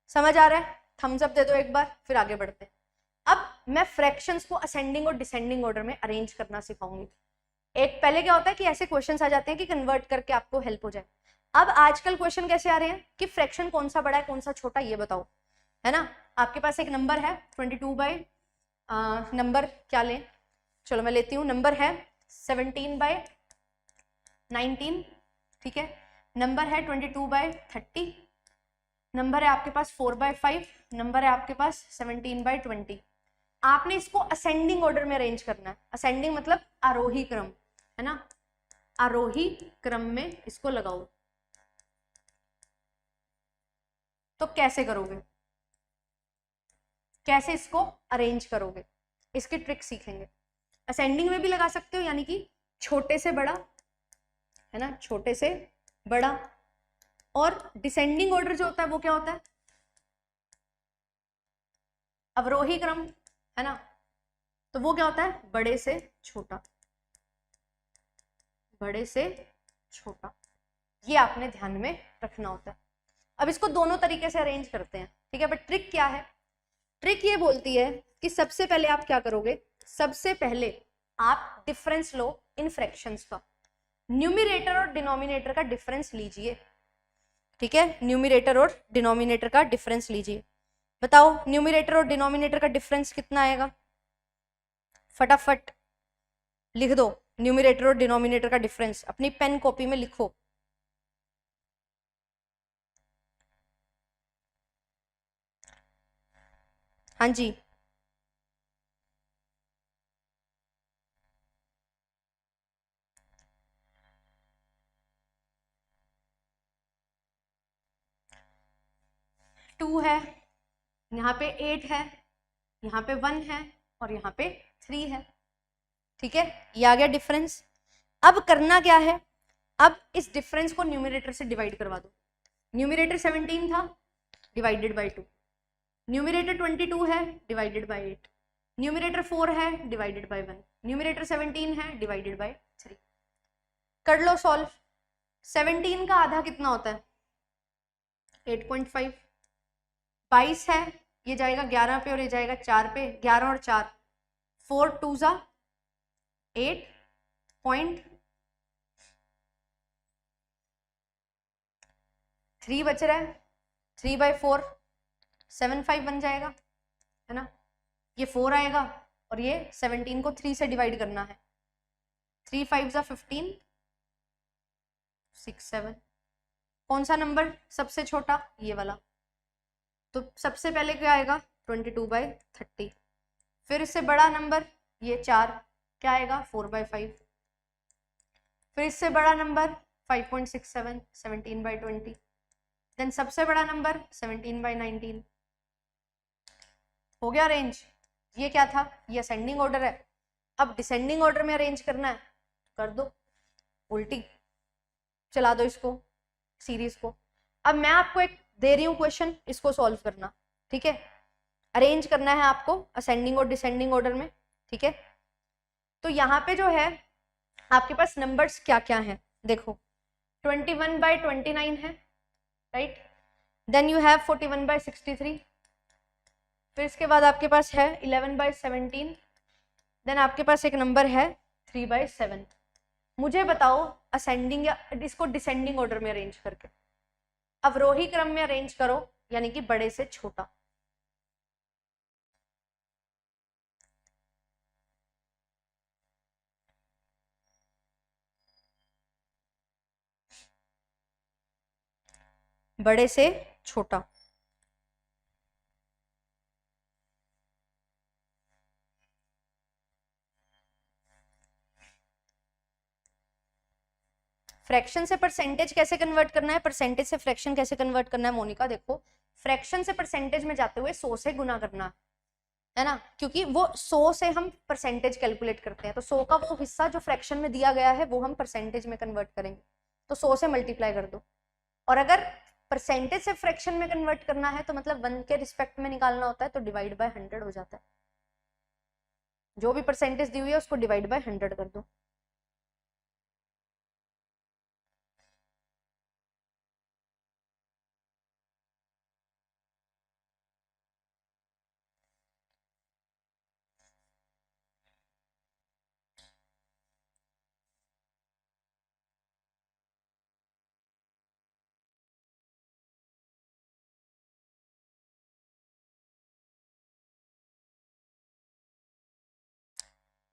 समझ आ रहा है? थम्स अप दे दो एक बार, फिर आगे बढ़ते हैं। अब मैं फ्रैक्शंस को असेंडिंग और डिसेंडिंग ऑर्डर में अरेंज करना सिखाऊंगी। एक पहले क्या होता है कि ऐसे क्वेश्चंस आ जाते हैं कि कन्वर्ट करके आपको हेल्प हो जाए। अब आजकल क्वेश्चन कैसे आ रहे हैं कि फ्रैक्शन कौन सा बड़ा है कौन सा छोटा, ये बताओ, है ना। आपके पास एक नंबर है 22 नंबर क्या लें, चलो मैं लेती हूँ, नंबर है 17/19, ठीक है। नंबर है 22/30, नंबर है आपके पास 4/5, नंबर है आपके पास 17/20। आपने इसको असेंडिंग ऑर्डर में अरेंज करना है। असेंडिंग मतलब आरोही क्रम, है ना, आरोही क्रम में इसको लगाओ। तो कैसे करोगे, कैसे इसको अरेंज करोगे, इसकी ट्रिक सीखेंगे। असेंडिंग में भी लगा सकते हो, यानी कि छोटे से बड़ा, है ना, छोटे से बड़ा। और डिसेंडिंग ऑर्डर जो होता है वो क्या होता है, अवरोही क्रम, है ना, तो वो क्या होता है बड़े से छोटा, बड़े से छोटा। ये आपने ध्यान में रखना होता है। अब इसको दोनों तरीके से अरेंज करते हैं, ठीक है। बट ट्रिक क्या है, ट्रिक ये बोलती है कि सबसे पहले आप क्या करोगे, सबसे पहले आप डिफरेंस लो इन फ्रैक्शंस का। न्यूमरेटर और डिनोमिनेटर का डिफरेंस लीजिए, ठीक है, न्यूमरेटर और डिनोमिनेटर का डिफरेंस लीजिए। बताओ न्यूमरेटर और डिनोमिनेटर का डिफरेंस कितना आएगा, फटाफट लिख दो न्यूमरेटर और डिनोमिनेटर का डिफरेंस, अपनी पेन कॉपी में लिखो। हाँ जी, टू है, यहाँ पे 8 है, यहाँ पे 1 है और यहाँ पे 3 है। ठीक है, ये आ गया डिफरेंस। अब करना क्या है, अब इस डिफरेंस को न्यूमरेटर से डिवाइड करवा दो। न्यूमरेटर 17 था, डिवाइडेड बाई 2। न्यूमरेटर 22 है, डिवाइडेड बाई 8। न्यूमरेटर 4 है, डिवाइडेड बाई 1। न्यूमरेटर 17 है, डिवाइडेड बाई 3। कर लो सॉल्व। 17 का आधा कितना होता है? 8.5। 22 है, ये जाएगा 11 पे और ये जाएगा 4 पे, 11 और 4, 4 2 जा 8.3 बच रहा है, 3/4 7/5 बन जाएगा, है ना। ये 4 आएगा और ये 17 को 3 से डिवाइड करना है। 3 5 जा 15, 6 7। कौन सा नंबर सबसे छोटा? ये वाला। तो सबसे पहले क्या आएगा? 22/30। फिर इससे बड़ा नंबर ये 4, क्या आएगा? 4/5। फिर इससे बड़ा नंबर 5.67, 17/20। देन सबसे बड़ा नंबर 17/19। हो गया अरेंज। ये क्या था? ये असेंडिंग ऑर्डर है। अब डिसेंडिंग ऑर्डर में अरेंज करना है, कर दो उल्टी, चला दो इसको, सीरीज को। अब मैं आपको एक दे रही हूँ क्वेश्चन, इसको सॉल्व करना। ठीक है, अरेंज करना है आपको असेंडिंग और डिसेंडिंग ऑर्डर में। ठीक है, तो यहाँ पे जो है आपके पास नंबर्स क्या क्या हैं देखो। 21/29 है, राइट। Then you have 41/63। फिर इसके बाद आपके पास है 11/17। देन आपके पास एक नंबर है 3/7। मुझे बताओ असेंडिंग या इसको डिसेंडिंग ऑर्डर में अरेंज करके, अवरोही क्रम में अरेंज करो, यानी कि बड़े से छोटा। बड़े से छोटा। फ्रैक्शन से परसेंटेज कैसे कन्वर्ट करना है, परसेंटेज से फ्रैक्शन कैसे कन्वर्ट करना है मोनिका? देखो, फ्रैक्शन से परसेंटेज में जाते हुए 100 से गुना करना है ना, क्योंकि वो 100 से हम परसेंटेज कैलकुलेट करते हैं, तो 100 का वो हिस्सा जो फ्रैक्शन में दिया गया है वो हम परसेंटेज में कन्वर्ट करेंगे, तो 100 से मल्टीप्लाई कर दो। और अगर परसेंटेज से फ्रैक्शन में कन्वर्ट करना है तो मतलब 1 के रिस्पेक्ट में निकालना होता है, तो डिवाइड बाय 100 हो जाता है। जो भी परसेंटेज दी हुई है उसको डिवाइड बाय 100 कर दो।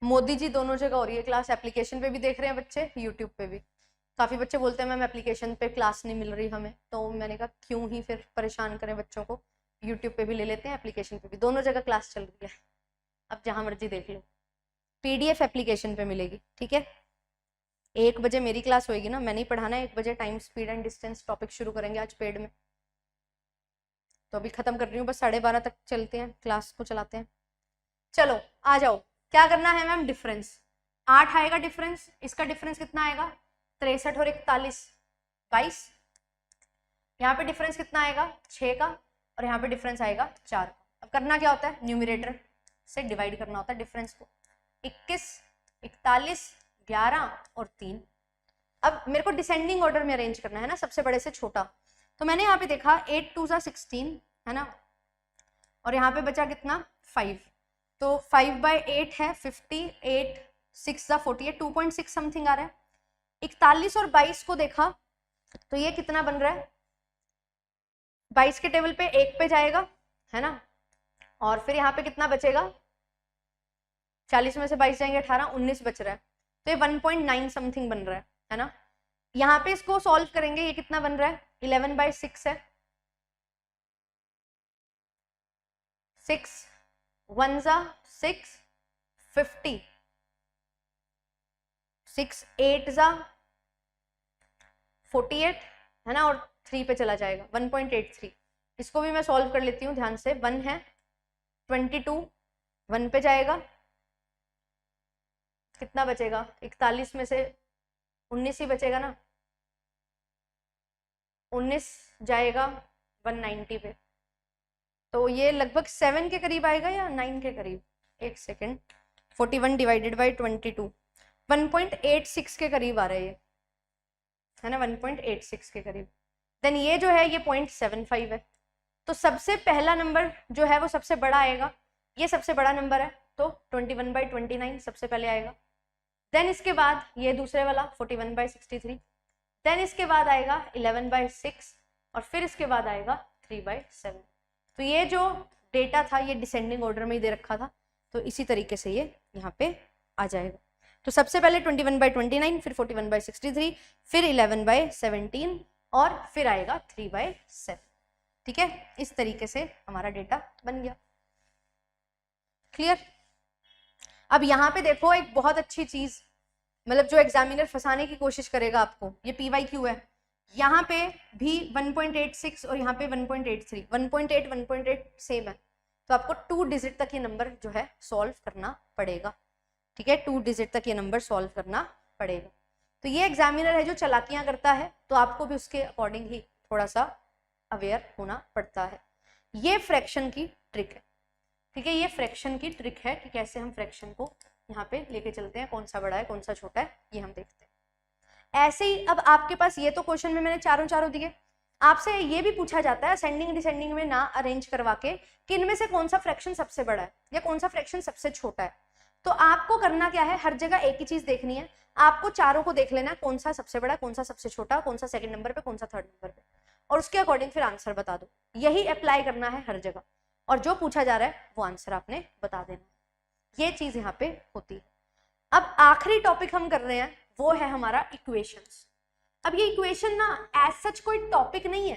मोदी जी दोनों जगह हो रही है क्लास, एप्लीकेशन पे भी देख रहे हैं बच्चे, यूट्यूब पे भी। काफी बच्चे बोलते हैं मैम एप्लीकेशन पे क्लास नहीं मिल रही हमें, तो मैंने कहा क्यों ही फिर परेशान करें बच्चों को, यूट्यूब पे भी ले लेते हैं, एप्लीकेशन पे भी, दोनों जगह क्लास चल रही है। अब जहां मर्जी देख लो, पीडीएफ एप्लीकेशन पे मिलेगी। ठीक है, 1 बजे मेरी क्लास होगी ना, मैंने ही पढ़ाना है। 1 बजे time speed and distance topic शुरू करेंगे आज पेड में, तो अभी खत्म कर रही हूँ बस, 12:30 तक चलते हैं, क्लास को चलाते हैं। चलो आ जाओ, क्या करना है मैम? डिफरेंस 8 आएगा डिफरेंस, इसका डिफरेंस कितना आएगा? 63 और 41 22। यहाँ पे डिफरेंस कितना आएगा? 6 का, और यहाँ पे डिफरेंस आएगा 4 का। अब करना क्या होता है? न्यूमरेटर से डिवाइड करना होता है डिफरेंस को। 21 41 11 और 3। अब मेरे को डिसेंडिंग ऑर्डर में अरेंज करना है ना, सबसे बड़े से छोटा। तो मैंने यहाँ पे देखा 8 2 16 है ना, और यहाँ पे बचा कितना? 5। तो 5/8 है 58, 6 48, 2.6 समथिंग आ रहा है। 41 और 22 को देखा तो ये कितना बन रहा है? 22 के टेबल पे 1 पे जाएगा, है ना, और फिर यहाँ पे कितना बचेगा? 40 में से 22 जाएंगे 18, 19 बच रहा है। तो ये 1.9 समथिंग बन रहा है ना। यहाँ पे इसको सॉल्व करेंगे, ये कितना बन रहा है, 11/6 है, 6 1 जा 6 50, 6 8 जा 48 है ना, और 3 पे चला जाएगा 1.83। इसको भी मैं सॉल्व कर लेती हूँ ध्यान से। 1 है 22, 1 पे जाएगा, कितना बचेगा, 41 में से 19 ही बचेगा ना, 19 जाएगा 190 पे, तो ये लगभग 7 के करीब आएगा या 9 के करीब, एक सेकेंड, 41 डिवाइडेड बाई 22, 1.86 के करीब आ रहा है ये, है ना, 1.86 के करीब। देन ये जो है ये 0.75 है। तो सबसे पहला नंबर जो है वो सबसे बड़ा आएगा, ये सबसे बड़ा नंबर है, तो 21/29 सबसे पहले आएगा। देन इसके बाद ये दूसरे वाला 41/63, देन इसके बाद आएगा 11/6, और फिर इसके बाद आएगा 3/7। तो ये जो डेटा था ये डिसेंडिंग ऑर्डर में ही दे रखा था, तो इसी तरीके से ये यहाँ पे आ जाएगा। तो सबसे पहले 21/29, फिर 41/63, फिर 11/17, और फिर आएगा 3/7। ठीक है, इस तरीके से हमारा डेटा बन गया। क्लियर। अब यहाँ पे देखो एक बहुत अच्छी चीज, मतलब जो एग्जामिनर फंसाने की कोशिश करेगा आपको, ये PYQ है, यहाँ पे भी 1.86 और यहाँ पे 1.83, 1.8 1.8 सेम है, तो आपको 2 डिजिट तक ये नंबर जो है सॉल्व करना पड़ेगा। ठीक है, 2 डिजिट तक ये नंबर सॉल्व करना पड़ेगा। तो ये एग्जामिनर है जो चालाकियां करता है, तो आपको भी उसके अकॉर्डिंग ही थोड़ा सा अवेयर होना पड़ता है। ये फ्रैक्शन की ट्रिक है। ठीक है, ये फ्रैक्शन की ट्रिक है कि कैसे हम फ्रैक्शन को यहाँ पे लेके चलते हैं, कौन सा बड़ा है कौन सा छोटा है, ये हम देखते हैं। ऐसे ही अब आपके पास ये तो क्वेश्चन में मैंने चारों दिए, आपसे ये भी पूछा जाता है असेंडिंग डिसेंडिंग में ना अरेंज करवा के कि इनमें से कौन सा फ्रैक्शन सबसे बड़ा है या कौन सा फ्रैक्शन सबसे छोटा है। तो आपको करना क्या है, हर जगह एक ही चीज देखनी है, आपको चारों को देख लेना है, कौन सा सबसे बड़ा, कौन सा सबसे छोटा, कौन सा सेकंड नंबर पे, कौन सा थर्ड नंबर पे, और उसके अकॉर्डिंग फिर आंसर बता दो। यही अप्लाई करना है हर जगह, और जो पूछा जा रहा है वो आंसर आपने बता देना। ये चीज यहाँ पे होती है। अब आखिरी टॉपिक हम कर रहे हैं वो है हमारा इक्वेशंस। अब ये इक्वेशन ना एज सच कोई टॉपिक नहीं है,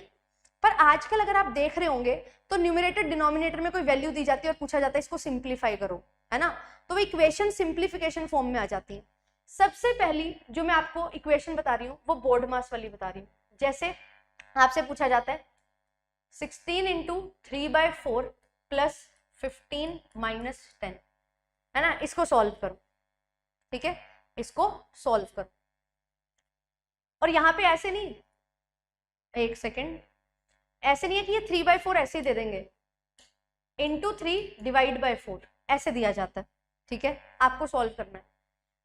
पर आजकल अगर आप देख रहे होंगे तो न्यूमरेटर डिनोमिनेटर में कोई वैल्यू दी जाती है और पूछा जाता है इसको सिंप्लीफाई करो, है ना, तो वो इक्वेशन सिंप्लीफिकेशन फॉर्म में आ जाती है। सबसे पहली जो मैं आपको इक्वेशन बता रही हूँ वो बोर्ड मास वाली बता रही हूँ। जैसे आपसे पूछा जाता है 16 × 3/4 + 15 - 10, है ना, इसको सॉल्व करो। ठीक है, इसको सॉल्व करो। और यहाँ पे ऐसे नहीं, एक सेकेंड, ऐसे नहीं है कि ये 3/4 ऐसे ही दे देंगे, × 3 / 4 ऐसे दिया जाता है। ठीक है, आपको सॉल्व करना है।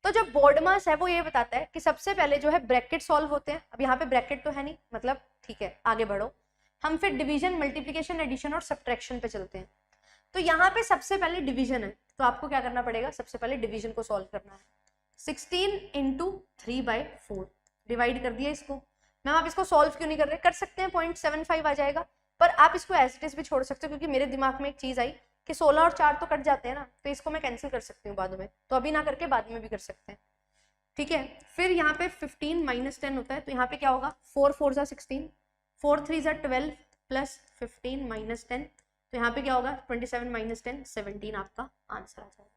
तो जो बोर्ड मास है वो ये बताता है कि सबसे पहले जो है ब्रैकेट सॉल्व होते हैं। अब यहाँ पे ब्रैकेट तो है नहीं, मतलब ठीक है आगे बढ़ो, हम फिर डिवीजन, मल्टीप्लिकेशन, एडिशन और सब्ट्रैक्शन पे चलते हैं। तो यहाँ पे सबसे पहले डिवीजन है, तो आपको क्या करना पड़ेगा, सबसे पहले डिवीजन को सॉल्व करना है। 16 × 3/4 डिवाइड कर दिया इसको। मैम आप इसको सॉल्व क्यों नहीं कर रहे, कर सकते हैं 0.75 आ जाएगा, पर आप इसको एज इट इज भी छोड़ सकते हो, क्योंकि मेरे दिमाग में एक चीज आई कि 16 और 4 तो कट जाते हैं ना, तो इसको मैं कैंसिल कर सकती हूँ बाद में, तो अभी ना करके बाद में भी कर सकते हैं। ठीक है, फिर यहाँ पे 15 - 10 होता है, तो यहाँ पे क्या होगा, 4 4 = 16, 4 3 = 12 + 15 - 10, तो यहाँ पे क्या होगा, 27 - 10 17 आपका आंसर आ जाएगा।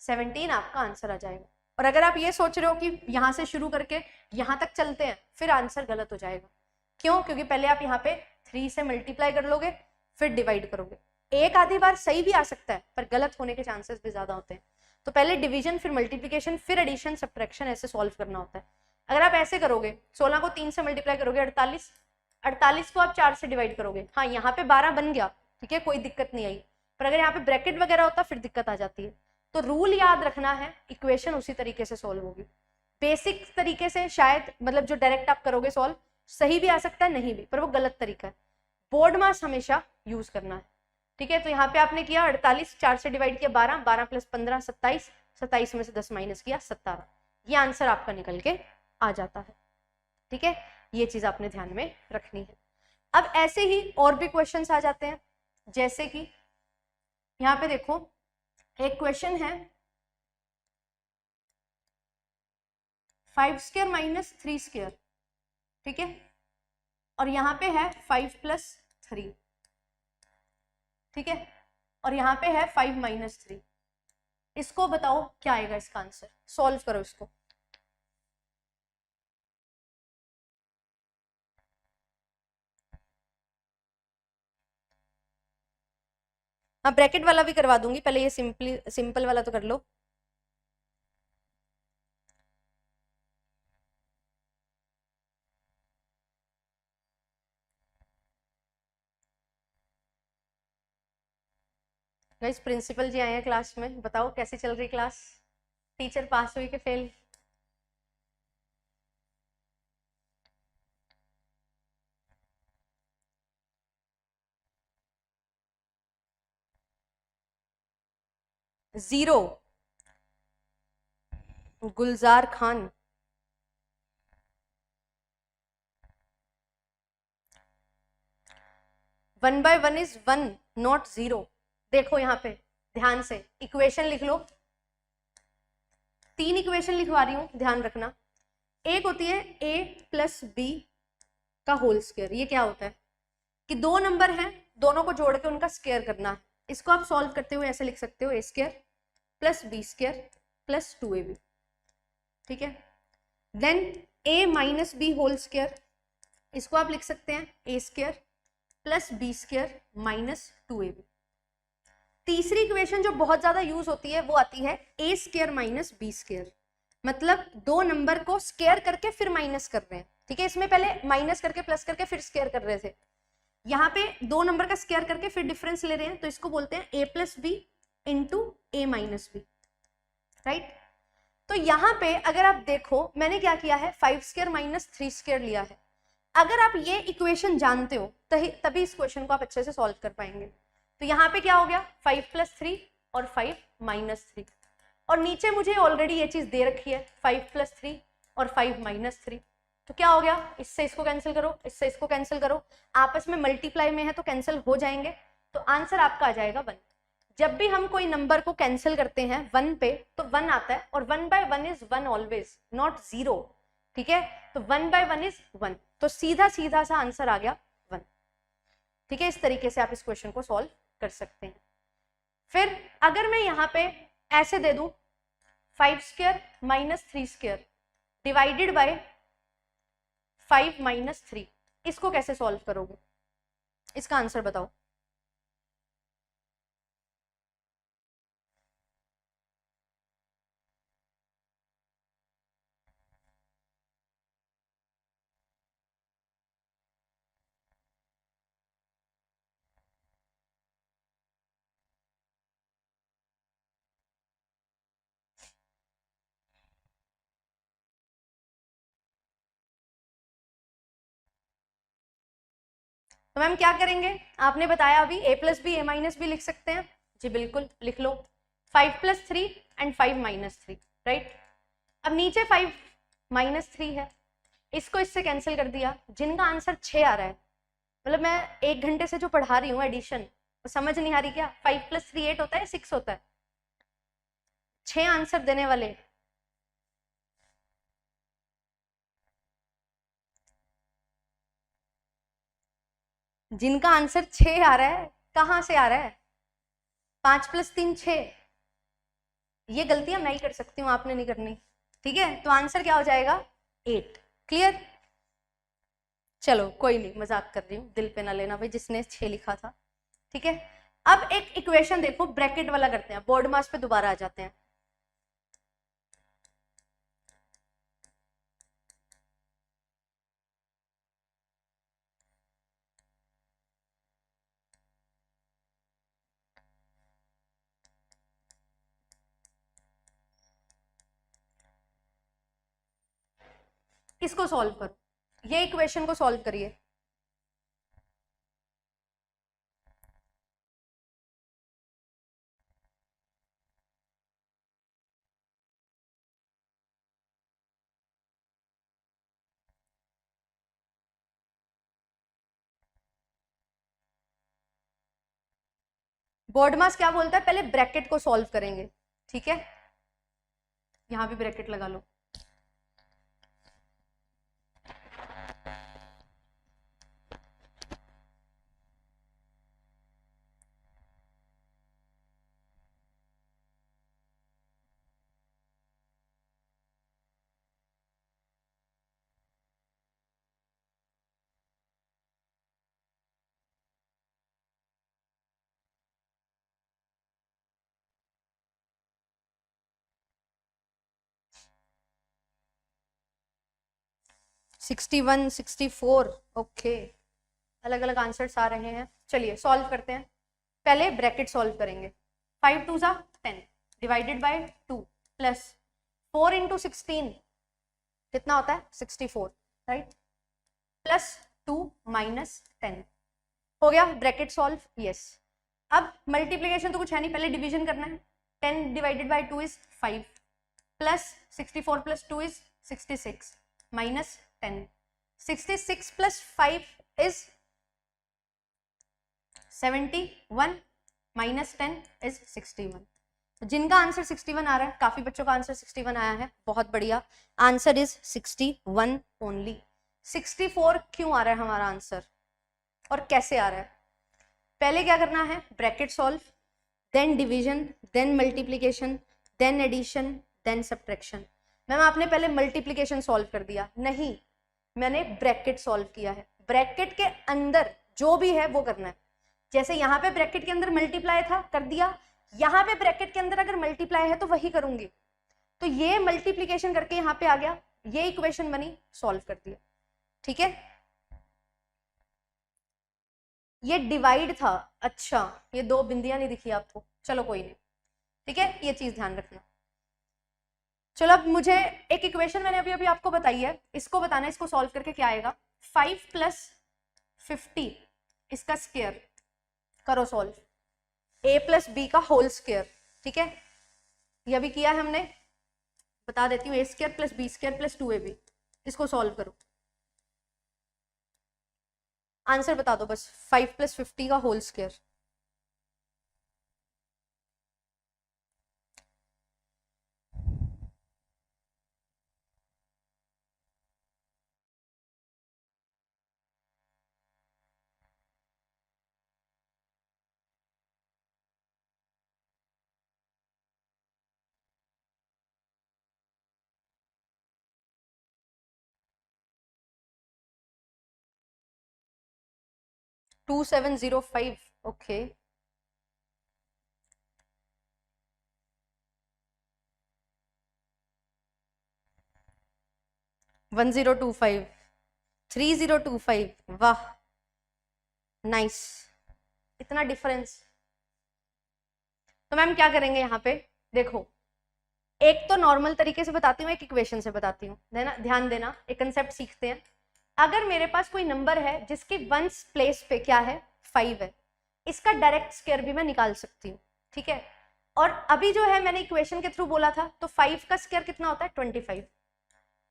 17 आपका आंसर आ जाएगा। और अगर आप ये सोच रहे हो कि यहाँ से शुरू करके यहाँ तक चलते हैं, फिर आंसर गलत हो जाएगा। क्यों, क्योंकि पहले आप यहाँ पे 3 से मल्टीप्लाई कर लोगे, फिर डिवाइड करोगे। एक आधी बार सही भी आ सकता है, पर गलत होने के चांसेस भी ज्यादा होते हैं। तो पहले डिवीजन, फिर मल्टीप्लिकेशन, फिर एडिशन, सब्ट्रैक्शन ऐसे सॉल्व करना होता है। अगर आप ऐसे करोगे, 16 को 3 से मल्टीप्लाई करोगे 48, 48 को आप 4 से डिवाइड करोगे, हाँ यहाँ पे 12 बन गया, ठीक है, कोई दिक्कत नहीं आई, पर अगर यहाँ पे ब्रैकेट वगैरह होता फिर दिक्कत आ जाती है। तो रूल याद रखना है, इक्वेशन उसी तरीके से सॉल्व होगी। बेसिक तरीके से शायद, मतलब जो डायरेक्ट आप करोगे सॉल्व, सही भी आ सकता है नहीं भी, पर वो गलत तरीका है। बोर्ड मास हमेशा यूज करना है। ठीक है, तो यहाँ पे आपने किया 48, 4 से डिवाइड किया 12, 12 + 15 27, 27 में से 10 माइनस किया 17, ये आंसर आपका निकल के आ जाता है। ठीक है, ये चीज आपने ध्यान में रखनी है। अब ऐसे ही और भी क्वेश्चंस आ जाते हैं, जैसे कि यहाँ पे देखो एक क्वेश्चन है 5 स्क्वायर माइनस 3 स्क्वायर, ठीक है, और यहाँ पे है 5 प्लस 3, ठीक है, और यहाँ पे है 5 माइनस 3। इसको बताओ क्या आएगा इसका आंसर, सॉल्व करो इसको। हाँ ब्रैकेट वाला भी करवा दूंगी, पहले ये सिंपल वाला तो कर लो। गाइस प्रिंसिपल जी आए हैं क्लास में, बताओ कैसी चल रही क्लास, टीचर पास हुई कि fail? Zero, Gulzar Khan. One by one is one, not zero. देखो यहाँ पे ध्यान से इक्वेशन लिख लो, 3 इक्वेशन लिखवा रही हूं, ध्यान रखना। एक होती है a प्लस बी का होल स्क्वायर, ये क्या होता है कि 2 नंबर हैं, दोनों को जोड़ के उनका स्क्वायर करना है। इसको आप सॉल्व करते हुए ऐसे लिख सकते हो, A square plus B square plus 2ab, ठीक है। Then a minus B whole square, इसको आप लिख सकते हैं A square plus B square minus 2ab। तीसरी इक्वेशन जो बहुत ज्यादा यूज होती है वो आती है ए स्क्वायर माइनस बी स्क्वायर, मतलब 2 नंबर को स्क्वायर करके फिर माइनस कर रहे हैं, ठीक है। इसमें पहले माइनस करके प्लस करके फिर स्क्वायर कर रहे थे, यहाँ पे 2 नंबर का स्क्वायर करके फिर डिफरेंस ले रहे हैं, तो इसको बोलते हैं ए प्लस बी इंटू ए माइनस बी, राइट। तो यहाँ पे अगर आप देखो मैंने क्या किया है, 5 स्क्वायर माइनस 3 स्क्वायर लिया है। अगर आप ये इक्वेशन जानते हो तभी इस क्वेश्चन को आप अच्छे से सॉल्व कर पाएंगे। तो यहाँ पे क्या हो गया, 5 प्लस 3 और 5 माइनस 3, और नीचे मुझे ऑलरेडी ये चीज दे रखी है 5 प्लस 3 और 5 माइनस 3, तो क्या हो गया, इससे इसको कैंसिल करो, इससे इसको कैंसिल करो, आपस में मल्टीप्लाई में है तो कैंसिल हो जाएंगे, तो आंसर आपका आ जाएगा 1। जब भी हम कोई नंबर को कैंसिल करते हैं 1 पे तो 1 आता है, और 1 बाय 1 इज 1 ऑलवेज, नॉट 0, ठीक है। तो 1 बाय 1 इज 1, तो सीधा सीधा सा आंसर आ गया 1, ठीक है। इस तरीके से आप इस क्वेश्चन को सॉल्व कर सकते हैं। फिर अगर मैं यहाँ पे ऐसे दे दूं 5 square minus 3 square divided by 5 minus 3, इसको कैसे सॉल्व करोगे, इसका आंसर बताओ। तो मैम क्या करेंगे, आपने बताया अभी a plus B A minus B लिख सकते हैं, जी बिल्कुल लिख लो, 5 प्लस 3 एंड 5 माइनस 3, राइट। अब नीचे 5 माइनस 3 है, इसको इससे कैंसिल कर दिया, जिनका आंसर 6 आ रहा है, मतलब मैं 1 घंटे से जो पढ़ा रही हूँ एडिशन, तो समझ नहीं आ रही क्या, 5 प्लस 3 8 होता है, 6 होता है, 6 आंसर देने वाले, जिनका आंसर 6 आ रहा है, कहाँ से आ रहा है, 5 प्लस 3 6, ये गलतियां मैं ही कर सकती हूँ, आपने नहीं करनी, ठीक है। तो आंसर क्या हो जाएगा 8, क्लियर। चलो कोई नहीं, मजाक कर रही हूँ, दिल पे ना लेना भाई, जिसने 6 लिखा था, ठीक है। अब एक इक्वेशन देखो, ब्रैकेट वाला करते हैं, बोर्ड मास पे दोबारा आ जाते हैं। इसको सॉल्व करो, ये इक्वेशन को सॉल्व करिए। बोर्ड मास क्या बोलता है, पहले ब्रैकेट को सॉल्व करेंगे, ठीक है, यहां भी ब्रैकेट लगा लो। 61, 64, ओके, अलग अलग आंसर्स आ रहे हैं। चलिए सॉल्व करते हैं। पहले ब्रैकेट सॉल्व करेंगे। 5 2 10 डिवाइडेड बाय 2 प्लस 4 इंटू 16 कितना होता है 64, राइट, प्लस 2 माइनस 10 हो गया। Bracket solve, yes. अब मल्टीप्लीकेशन तो कुछ है नहीं, पहले डिवीजन करना है। 10 divided by 2 is 5 plus 64 plus 2 is 66 minus 10। 66 plus 5 is 71 minus 10 is 61। जिनका आंसर 61 आ रहा है, काफी बच्चों का आंसर 61 आया है, बहुत बढ़िया। Answer is 61 only. 64 क्यों आ रहा है हमारा आंसर और कैसे आ रहा है? पहले क्या करना है, bracket solve, then division, then multiplication, then addition, then subtraction. Ma'am आपने पहले मल्टीप्लीकेशन सॉल्व कर दिया, नहीं, मैंने ब्रैकेट सॉल्व किया है। ब्रैकेट के अंदर जो भी है वो करना है। जैसे यहाँ पे ब्रैकेट के अंदर मल्टीप्लाई था, कर दिया, यहाँ पे ब्रैकेट के अंदर अगर मल्टीप्लाई है तो वही करूंगी। तो ये मल्टीप्लीकेशन करके यहाँ पे आ गया, ये इक्वेशन बनी, सॉल्व कर दिया, ठीक है। ये डिवाइड था, अच्छा ये दो बिंदियां नहीं दिखी आपको, चलो कोई नहीं, ठीक है, ये चीज ध्यान रखना। चलो अब मुझे एक इक्वेशन मैंने अभी अभी आपको बताई है, इसको बताना है, इसको सॉल्व करके क्या आएगा। 5 प्लस 50 इसका स्क्वायर करो सॉल्व, a प्लस बी का होल स्क्वायर, ठीक है, ये अभी किया है हमने, बता देती हूँ। a square plus B square plus 2ab, इसको सॉल्व करो, आंसर बता दो बस। 5 प्लस 50 का whole square, to 2705, okay, one 1025, 3025, वाह नाइस, इतना डिफरेंस। तो मैम क्या करेंगे यहाँ पे, देखो एक तो नॉर्मल तरीके से बताती हूँ, एक इक्वेशन से बताती हूँ, ध्यान देना, एक कंसेप्ट सीखते हैं। अगर मेरे पास कोई नंबर है जिसकी वंस प्लेस पे क्या है 5 है, इसका डायरेक्ट स्क्वायर भी मैं निकाल सकती हूँ, ठीक है। और अभी जो है मैंने इक्वेशन के थ्रू बोला था, तो 5 का स्क्वायर कितना होता है 25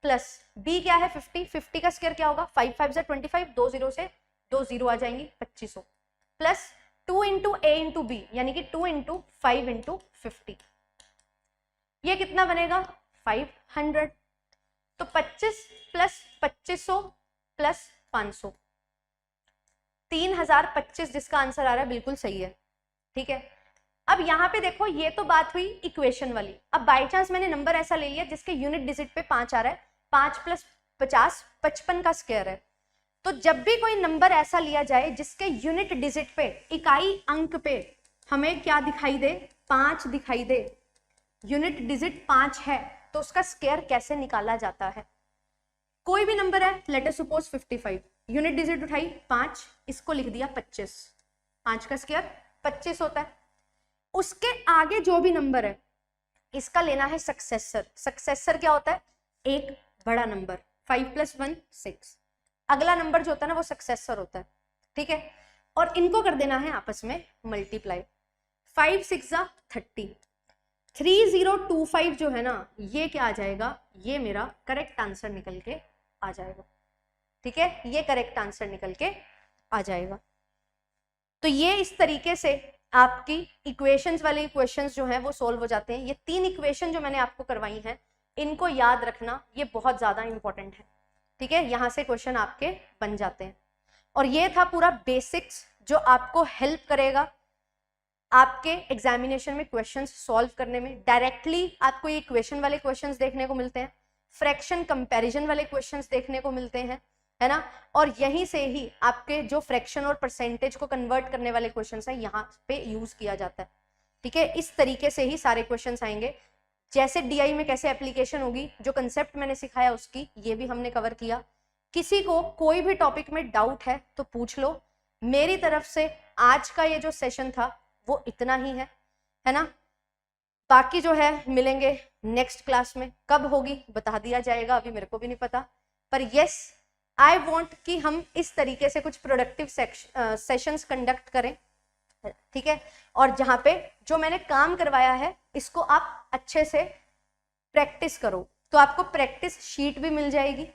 प्लस b क्या है 50, 50 का स्क्वायर क्या होगा 5 5 25, 2 0 से 2 0 आ जाएंगी 2500 प्लस 2 इंटू ए इंटू बी, यानी कि 2 इंटू 5 इंटू 50, ये कितना बनेगा 500। तो 25 प्लस 2500 प्लस 500, 3025 जिसका आंसर आ रहा है, बिल्कुल सही है, ठीक है। अब यहाँ पे देखो, ये तो बात हुई इक्वेशन वाली। अब बाई चांस मैंने नंबर ऐसा ले लिया जिसके यूनिट डिजिट पे 5 आ रहा है, 5 प्लस 50 55 का स्क्वायर है। तो जब भी कोई नंबर ऐसा लिया जाए जिसके यूनिट डिजिट पे, इकाई अंक पे हमें क्या दिखाई दे 5 दिखाई दे, यूनिट डिजिट 5 है, तो उसका स्क्वायर कैसे निकाला जाता है। कोई भी नंबर है, let us suppose 55, unit digit उठाई 5, इसको लिख दिया 25, 5 का स्क्वायर 25 होता है। उसके आगे जो भी नंबर है, इसका लेना है सक्सेसर। सक्सेसर क्या होता है, एक बड़ा नंबर, 5 प्लस 1 6, अगला नंबर जो होता है ना वो सक्सेसर होता है, ठीक है। और इनको कर देना है आपस में मल्टीप्लाई, 5 6 30, 3025 जो है ना, ये क्या आ जाएगा, ये मेरा करेक्ट आंसर निकल के आ जाएगा, ठीक है, ये करेक्ट आंसर निकल के आ जाएगा। तो ये इस तरीके से आपकी इक्वेशंस वाले क्वेश्चंस जो हैं वो सॉल्व हो जाते हैं। ये 3 इक्वेशन जो मैंने आपको करवाई हैं, इनको याद रखना, ये बहुत ज्यादा इंपॉर्टेंट है, ठीक है, यहां से क्वेश्चन आपके बन जाते हैं। और ये था पूरा बेसिक्स जो आपको हेल्प करेगा आपके एग्जामिनेशन में क्वेश्चंस सॉल्व करने में। डायरेक्टली आपको ये इक्वेशन वाले क्वेश्चंस देखने को मिलते हैं, फ्रैक्शन कंपैरिजन वाले क्वेश्चंस देखने को मिलते हैं, है ना। और यहीं से ही आपके जो फ्रैक्शन और परसेंटेज को कन्वर्ट करने वाले क्वेश्चंस हैं, यहाँ पे यूज किया जाता है, ठीक है। इस तरीके से ही सारे क्वेश्चंस आएंगे। जैसे डीआई में कैसे एप्लीकेशन होगी, जो कंसेप्ट मैंने सिखाया उसकी, ये भी हमने कवर किया किसी को कोई भी टॉपिक में डाउट है तो पूछ लो। मेरी तरफ से आज का ये जो सेशन था वो इतना ही है ना। बाकी जो है मिलेंगे नेक्स्ट क्लास में, कब होगी बता दिया जाएगा, अभी मेरे को भी नहीं पता। पर यस, आई वॉन्ट कि हम इस तरीके से कुछ प्रोडक्टिव सेशंस कंडक्ट करें, ठीक है। और जहाँ पे जो मैंने काम करवाया है इसको आप अच्छे से प्रैक्टिस करो। तो आपको प्रैक्टिस शीट भी मिल जाएगी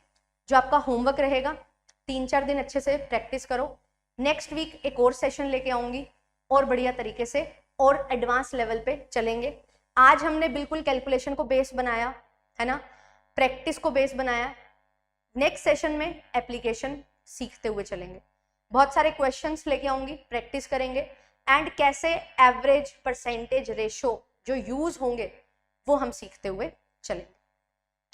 जो आपका होमवर्क रहेगा। 3-4 दिन अच्छे से प्रैक्टिस करो। नेक्स्ट वीक एक और सेशन लेके आऊंगी और बढ़िया तरीके से और एडवांस लेवल पे चलेंगे। आज हमने बिल्कुल कैलकुलेशन को बेस बनाया है ना, प्रैक्टिस को बेस बनाया। नेक्स्ट सेशन में एप्लीकेशन सीखते हुए चलेंगे। बहुत सारे क्वेश्चंस लेके आऊंगी, प्रैक्टिस करेंगे एंड कैसे एवरेज परसेंटेज रेशो जो यूज होंगे वो हम सीखते हुए चलेंगे,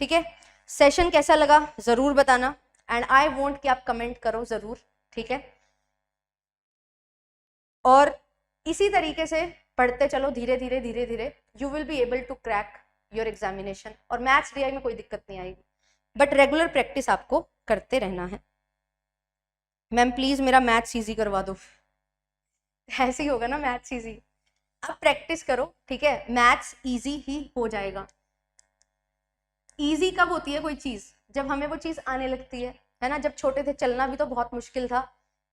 ठीक है। सेशन कैसा लगा जरूर बताना एंड आई वांट कि आप कमेंट करो जरूर, ठीक है। और इसी तरीके से पढ़ते चलो, धीरे धीरे धीरे धीरे you will be able to crack your examination. और मैथ्स डीआई में कोई दिक्कत नहीं आएगी, बट रेगुलर प्रैक्टिस आपको करते रहना है। मैम प्लीज मेरा मैथ्स ईजी करवा दो। ऐसे ही होगा ना मैथ्स ईजी, आप प्रैक्टिस करो, ठीक है। मैथ्स ईजी ही हो जाएगा। ईजी कब होती है कोई चीज? जब हमें वो चीज आने लगती है ना। जब छोटे थे चलना भी तो बहुत मुश्किल था,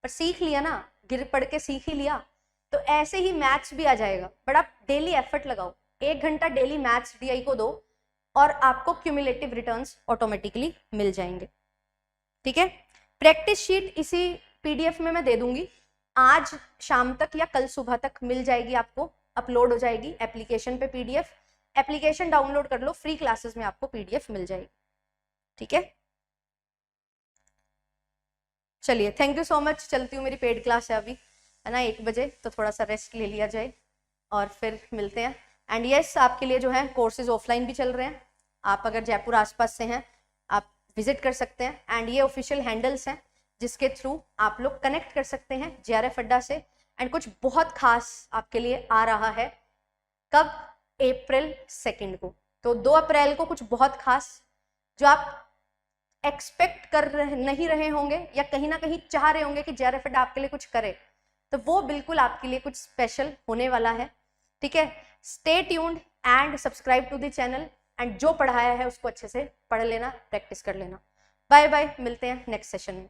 पर सीख लिया ना, गिर पड़ के सीख ही लिया। तो ऐसे ही मैथ्स भी आ जाएगा, बट आप डेली एफर्ट लगाओ। 1 घंटा डेली मैथ्स डीआई को दो और आपको क्यूमुलेटिव रिटर्न्स ऑटोमेटिकली मिल जाएंगे, ठीक है। प्रैक्टिस शीट इसी पीडीएफ में मैं दे दूंगी, आज शाम तक या कल सुबह तक मिल जाएगी आपको, अपलोड हो जाएगी एप्लीकेशन पे पीडीएफ। एप्लीकेशन डाउनलोड कर लो, फ्री क्लासेस में आपको पीडीएफ मिल जाएगी, ठीक है। चलिए थैंक यू सो मच, चलती हूँ, मेरी पेड क्लास है अभी, है ना 1 बजे, तो थोड़ा सा रेस्ट ले लिया जाए और फिर मिलते हैं। एंड यस, आपके लिए जो है कोर्सेज ऑफलाइन भी चल रहे हैं। आप अगर जयपुर आसपास से हैं आप विजिट कर सकते हैं। एंड ये ऑफिशियल हैंडल्स हैं जिसके थ्रू आप लोग कनेक्ट कर सकते हैं जेआरएफ अड्डा से। एंड कुछ बहुत खास आपके लिए आ रहा है, कब? अप्रैल 2 को। तो 2 अप्रैल को कुछ बहुत खास जो आप एक्सपेक्ट कर नहीं रहे होंगे या कहीं ना कहीं चाह रहे होंगे कि जेआरएफ अड्डा आपके लिए कुछ करे, तो वो बिल्कुल आपके लिए कुछ स्पेशल होने वाला है, ठीक है। Stay tuned and subscribe to the channel. And जो पढ़ाया है उसको अच्छे से पढ़ लेना, प्रैक्टिस कर लेना। बाय बाय, मिलते हैं नेक्स्ट सेशन में।